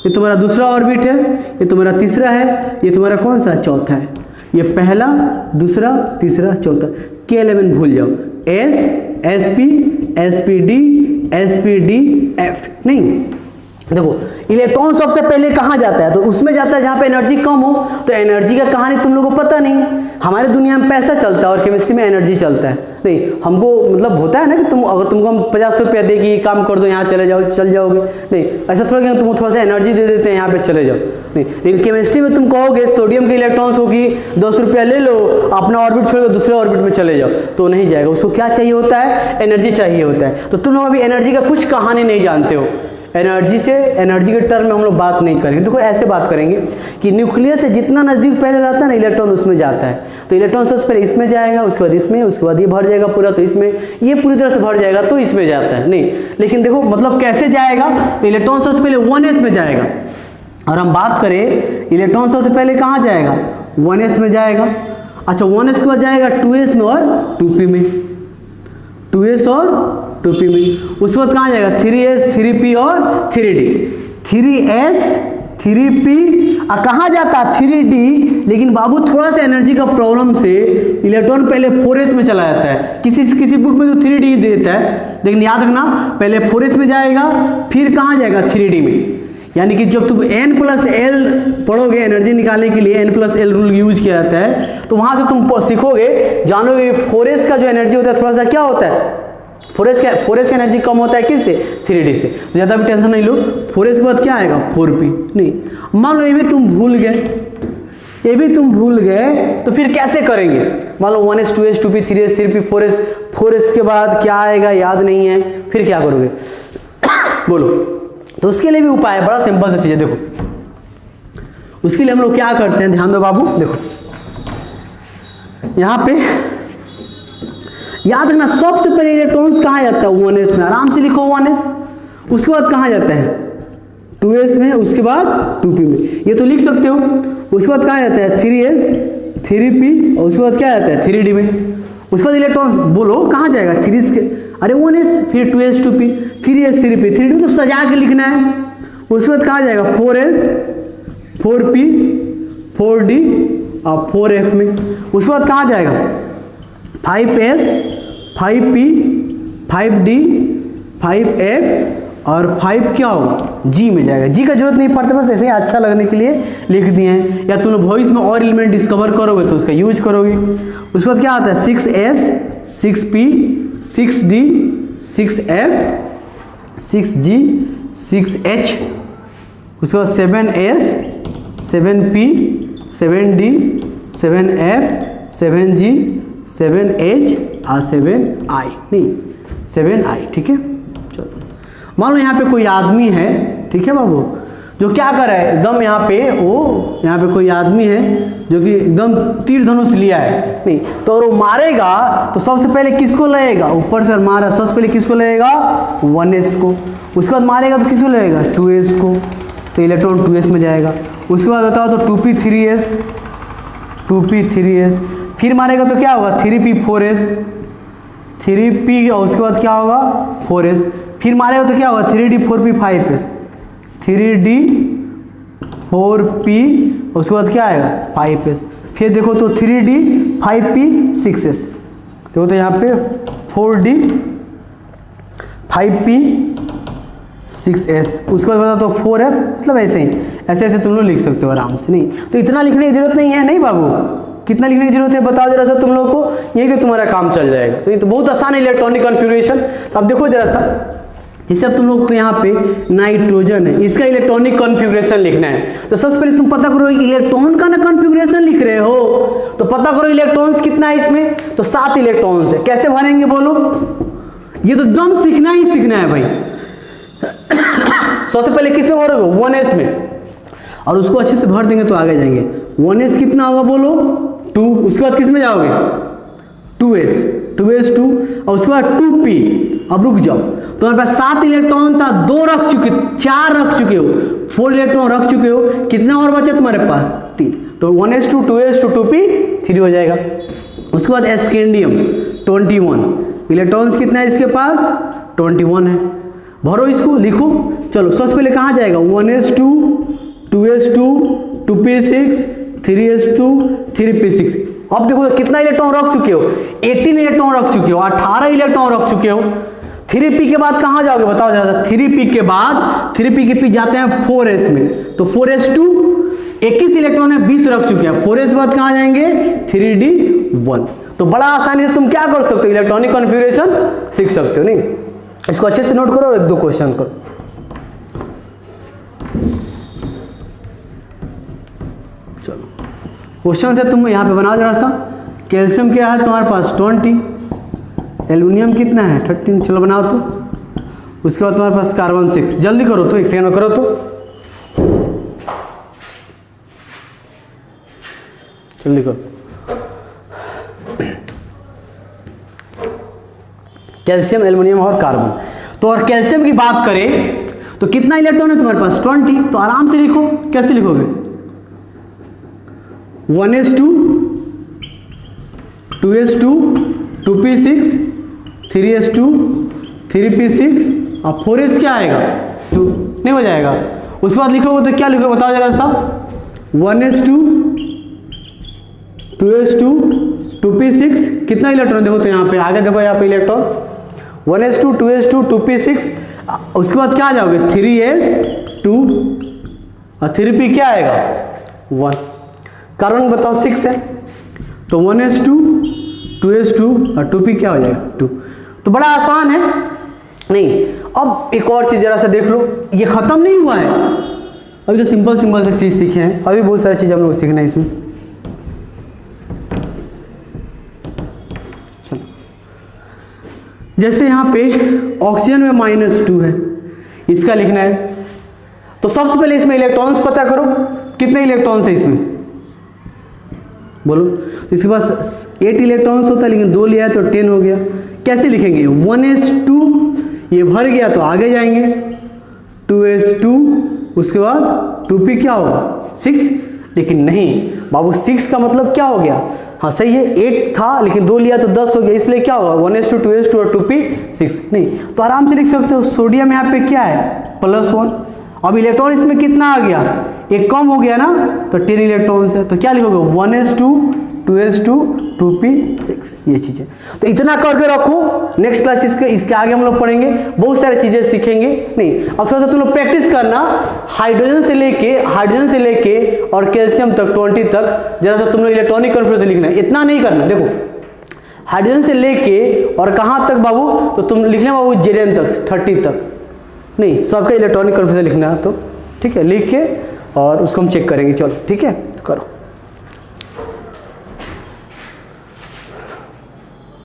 ये तुम्हारा दूसरा ऑर्बिट है, ये तुम्हारा तीसरा है, ये तुम्हारा कौन सा चौथा है। ये पहला, दूसरा, तीसरा, चौथा। K11 भूल जाओ, S, SP, SPD, SPD, F नहीं। देखो इलेक्ट्रॉन सबसे पहले कहाँ जाता है, तो उसमें जाता है जहाँ पे एनर्जी कम हो। तो एनर्जी का कहानी तुम लोगों को पता नहीं। हमारे दुनिया में पैसा चलता है और केमिस्ट्री में एनर्जी चलता है। नहीं हमको मतलब होता है ना कि तुम अगर तुमको हम 50 रुपया दे कि काम कर दो, यहाँ चले जाओ, चल जाओगे। नहीं ऐसा थोड़ा कि तुमको थोड़ा सा एनर्जी दे देते हैं, यहाँ पे चले जाओ। नहीं, लेकिन केमिस्ट्री में तुम कहोगे सोडियम के इलेक्ट्रॉन्स होगी 10 रुपया ले लो, अपना ऑर्बिट छोड़ दूसरे ऑर्बिट में चले जाओ, तो नहीं जाएगा। उसको क्या चाहिए होता है, एनर्जी चाहिए होता है। तो तुम लोग अभी एनर्जी का कुछ कहानी नहीं जानते हो। एनर्जी से, एनर्जी के टर्म में हम लोग बात नहीं करेंगे। देखो ऐसे बात करेंगे कि न्यूक्लियस से जितना नज़दीक पहले रहता है ना इलेक्ट्रॉन, उसमें जाता है। तो इलेक्ट्रॉन सबसे पहले इसमें जाएगा, उसके बाद इसमें, उसके बाद ये भर जाएगा पूरा, तो इसमें ये पूरी तरह से भर जाएगा तो इसमें जाता है। नहीं लेकिन देखो मतलब कैसे जाएगा, तो इलेक्ट्रॉन सबसे पहले 1s में जाएगा। और हम बात करें इलेक्ट्रॉन सबसे पहले कहाँ जाएगा, 1s में जाएगा। अच्छा 1s के बाद जाएगा 2s में और 2p में, 2s और 2p में। उसके बाद कहाँ जाएगा, 3s, 3p और 3d, 3s, 3p। कहाँ जाता है 3d। लेकिन बाबू थोड़ा सा एनर्जी का प्रॉब्लम से इलेक्ट्रॉन पहले 4s में चला जाता है। किसी बुक में तो 3d देता है, लेकिन याद रखना पहले 4s में जाएगा, फिर कहाँ जाएगा 3d में। यानी कि जब तुम n+l पढ़ोगे एनर्जी निकालने के लिए n+l रूल यूज किया जाता है, तो वहाँ से तुम सीखोगे, जानोगे 4s का जो एनर्जी होता है थोड़ा सा क्या होता है, 4s का एनर्जी कम होता है किससे, 3d से। तो ज़्यादा भी टेंशन नहीं लो। 4s के बाद क्या आएगा, 4p। नहीं मान लो ये भी तुम भूल गए, तो फिर कैसे करेंगे। मान लो 1s, 2s, 2p, 3s, 3p, 4s के बाद क्या आएगा याद नहीं है, फिर क्या करोगे बोलो। तो उसके लिए भी उपाय है, बड़ा सिंपल सा चीज़ है। देखो उसके लिए हम लोग क्या करते हैं, ध्यान दो बाबू। देखो यहाँ पे याद रखना सबसे पहले इलेक्ट्रॉन्स कहाँ जाता है, 1s में। आराम से लिखो 1s। उसके बाद कहाँ जाता है, 2s में, उसके बाद 2p में, ये तो लिख सकते हो। उसके बाद कहाँ जाता है 3s, 3p, और उसके बाद क्या जाता है 3d में। उसके बाद इलेक्ट्रॉन्स बोलो कहाँ जाएगा, 3s के, अरे 1s, फिर 2s, 2p, 3s, 3p, 3d तो सजा के लिखना है। उसके बाद कहाँ जाएगा 4s, 4p, 4d और 4f में। उसके बाद कहाँ जाएगा 5s, 5p, 5d, 5f और 5 क्या होगा, g में जाएगा। g का जरूरत नहीं पड़ता, बस ऐसे ही अच्छा लगने के लिए लिख दिए हैं। या तुम वॉइस में और एलिमेंट डिस्कवर करोगे तो उसका यूज करोगे। उसके बाद क्या आता है 6s, 6p, 6d, 6f, 6g, 6h। उसके बाद 7s, 7p, 7d, 7f, 7g, 7h और 7i, नहीं 7i, ठीक है। चलो मान लो यहाँ पे कोई आदमी है, ठीक है बाबू, जो क्या कर रहा है एकदम, यहाँ पे कोई आदमी है जो कि एकदम तीर धनुष लिया है। नहीं तो अगर वो मारेगा तो सबसे पहले किसको लगेगा, ऊपर से मारा सबसे पहले किसको लगेगा 1s को। उसके बाद मारेगा तो किसको लगेगा 2s को, तो इलेक्ट्रॉन 2s में जाएगा। उसके बाद बताओ तो 2p 3s, 2p 3s, फिर मारेगा तो क्या होगा 3p 4s, 3p और उसके बाद क्या होगा 4s, फिर मारेगा तो क्या होगा 3d 4p 5s, 3d 4p उसके बाद क्या आएगा 5s। फिर देखो तो 3d 5p 6s, देखो तो यहाँ पे 4d 5p 6s, उसके बाद बता तो 4f, मतलब ऐसे तुम लोग लिख सकते हो आराम से। नहीं तो इतना लिखने की जरूरत नहीं है, नहीं बाबू, कितना लिखने की जरूरत है बताओ जरा सा तुम लोग को, यही तो तुम्हारा काम चल जाएगा। नहीं तो बहुत आसान है इलेक्ट्रॉनिक कॉन्फ़िगरेशन। अब देखो जरा सा, जैसे अब तुम लोग को यहाँ पे नाइट्रोजन है, इसका इलेक्ट्रॉनिक कॉन्फ़िगरेशन लिखना है, तो सबसे पहले तुम पता करो इलेक्ट्रॉन का ना कॉन्फ़िगरेशन लिख रहे हो, तो पता करो इलेक्ट्रॉन्स कितना है इसमें, तो 7 इलेक्ट्रॉन्स है। कैसे भरेंगे बोलो, ये तो एकदम सीखना है भाई। सबसे पहले किस में भरोगे 1s में, और उसको अच्छे से भर देंगे तो आगे जाएंगे। 1s कितना होगा बोलो 2, उसके बाद किस में जाओगे 2s, 2s2 और उसके बाद 2p। अब रुक जाओ, तुम्हारे पास 7 इलेक्ट्रॉन था, 2 रख चुके, 4 रख चुके हो, 4 इलेक्ट्रॉन रख चुके हो, कितना और बचा तुम्हारे पास? 3। तो 1s2 2s2 2p 3 हो जाएगा। उसके बाद स्कैंडियम 21 इलेक्ट्रॉन्स कितना है इसके पास? 21 है। भरो इसको, लिखो। चलो सबसे पहले कहाँ जाएगा? 1s2 2s2 2p6 3s2 3p6। अब देखो कितना इलेक्ट्रॉन रख चुके हो? 18 इलेक्ट्रॉन रख चुके हो, 18 इलेक्ट्रॉन रख चुके हो। 3p के बाद कहाँ जाओगे बताओ जरा? 3p के बाद 3p के पी जाते हैं 4s में, तो 4s2 21 इलेक्ट्रॉन है, 20 रख चुके हैं। 4s के बाद कहाँ जाएंगे? 3d1। तो बड़ा आसानी से तुम क्या कर सकते हो? इलेक्ट्रॉनिक कॉन्फ़िगरेशन सीख सकते हो। नहीं, इसको अच्छे से नोट करो और 1-2 क्वेश्चन करो। चलो क्वेश्चन से तुम यहाँ पे बनाओ जरा सा। कैल्शियम क्या है तुम्हारे पास? 20। एल्यूमिनियम कितना है? 13। चलो बनाओ तो। उसके बाद तुम्हारे पास कार्बन 6। जल्दी करो तो, 1 सेकंड में करो तो, जल्दी करो। कैल्शियम, एल्युमिनियम और कार्बन। तो और कैल्शियम की बात करें तो कितना इलेक्ट्रॉन है तुम्हारे पास? 20। तो आराम से लिखो। कैसे लिखोगे? 1s2 2s2 2p6 3s2 3p6 और 4s क्या आएगा? 2 नहीं हो जाएगा। उसके बाद लिखोगे तो क्या लिखोगे बताओ जरा सा? 1s2 2s2 2p6 कितना इलेक्ट्रॉन? देखो तो यहाँ पे आगे देखो, यहाँ पे इलेक्ट्रॉन 1s2 2s2 2p6। उसके बाद क्या आ जाओगे? 3s2 और 3p क्या आएगा? 1। कार्बन बताओ 6 है, तो 1s2 2s2 और 2p क्या हो जाएगा? 2। तो बड़ा आसान है। नहीं, अब एक और चीज जरा सा देख लो, ये खत्म नहीं हुआ है, अभी तो सिंपल सिंपल से चीज सीखे हैं, अभी बहुत सारी चीज हम लोग सीखना है इसमें। जैसे यहाँ पे ऑक्सीजन में -2 है, इसका लिखना है। तो सबसे पहले इसमें इलेक्ट्रॉन्स पता करो, कितने इलेक्ट्रॉन्स है इसमें बोलो। इसके पास 8 इलेक्ट्रॉन्स होता है, लेकिन 2 लिया है तो 10 हो गया। कैसे लिखेंगे? 1s2 ये भर गया तो आगे जाएंगे, 2s2 उसके बाद 2p क्या होगा? 6। लेकिन नहीं बाबू, 6 का मतलब क्या हो गया? हाँ सही है, 8 था लेकिन 2 लिया तो 10 हो गया, इसलिए क्या होगा? 1s2 2s2 और 2p6। नहीं, तो आराम से लिख सकते हो। सोडियम यहाँ पे क्या है? +1। अब इलेक्ट्रॉन इसमें कितना आ गया? एक कम हो गया ना, तो 10 इलेक्ट्रॉन्स है, तो क्या लिखोगे? 1s2 2s2 2p6। ये चीजें तो इतना करके रखो। नेक्स्ट क्लास इसके आगे हम लोग पढ़ेंगे, बहुत सारी चीजें सीखेंगे। नहीं, अब थोड़ा सा तुम लोग प्रैक्टिस करना। हाइड्रोजन से लेके और कैल्शियम तक 20 तक जरा सा तुम लोग इलेक्ट्रॉनिक कॉन्फ़िगरेशन लिखना है। इतना नहीं करना। देखो हाइड्रोजन से लेके और कहाँ तक बाबू? तो तुम लिख लेना बाबू Zn तक 30 तक। नहीं, सबका इलेक्ट्रॉनिक कॉन्फ़िगरेशन लिखना है, तो ठीक है, लिख के और उसको हम चेक करेंगे। चलो ठीक है, करो।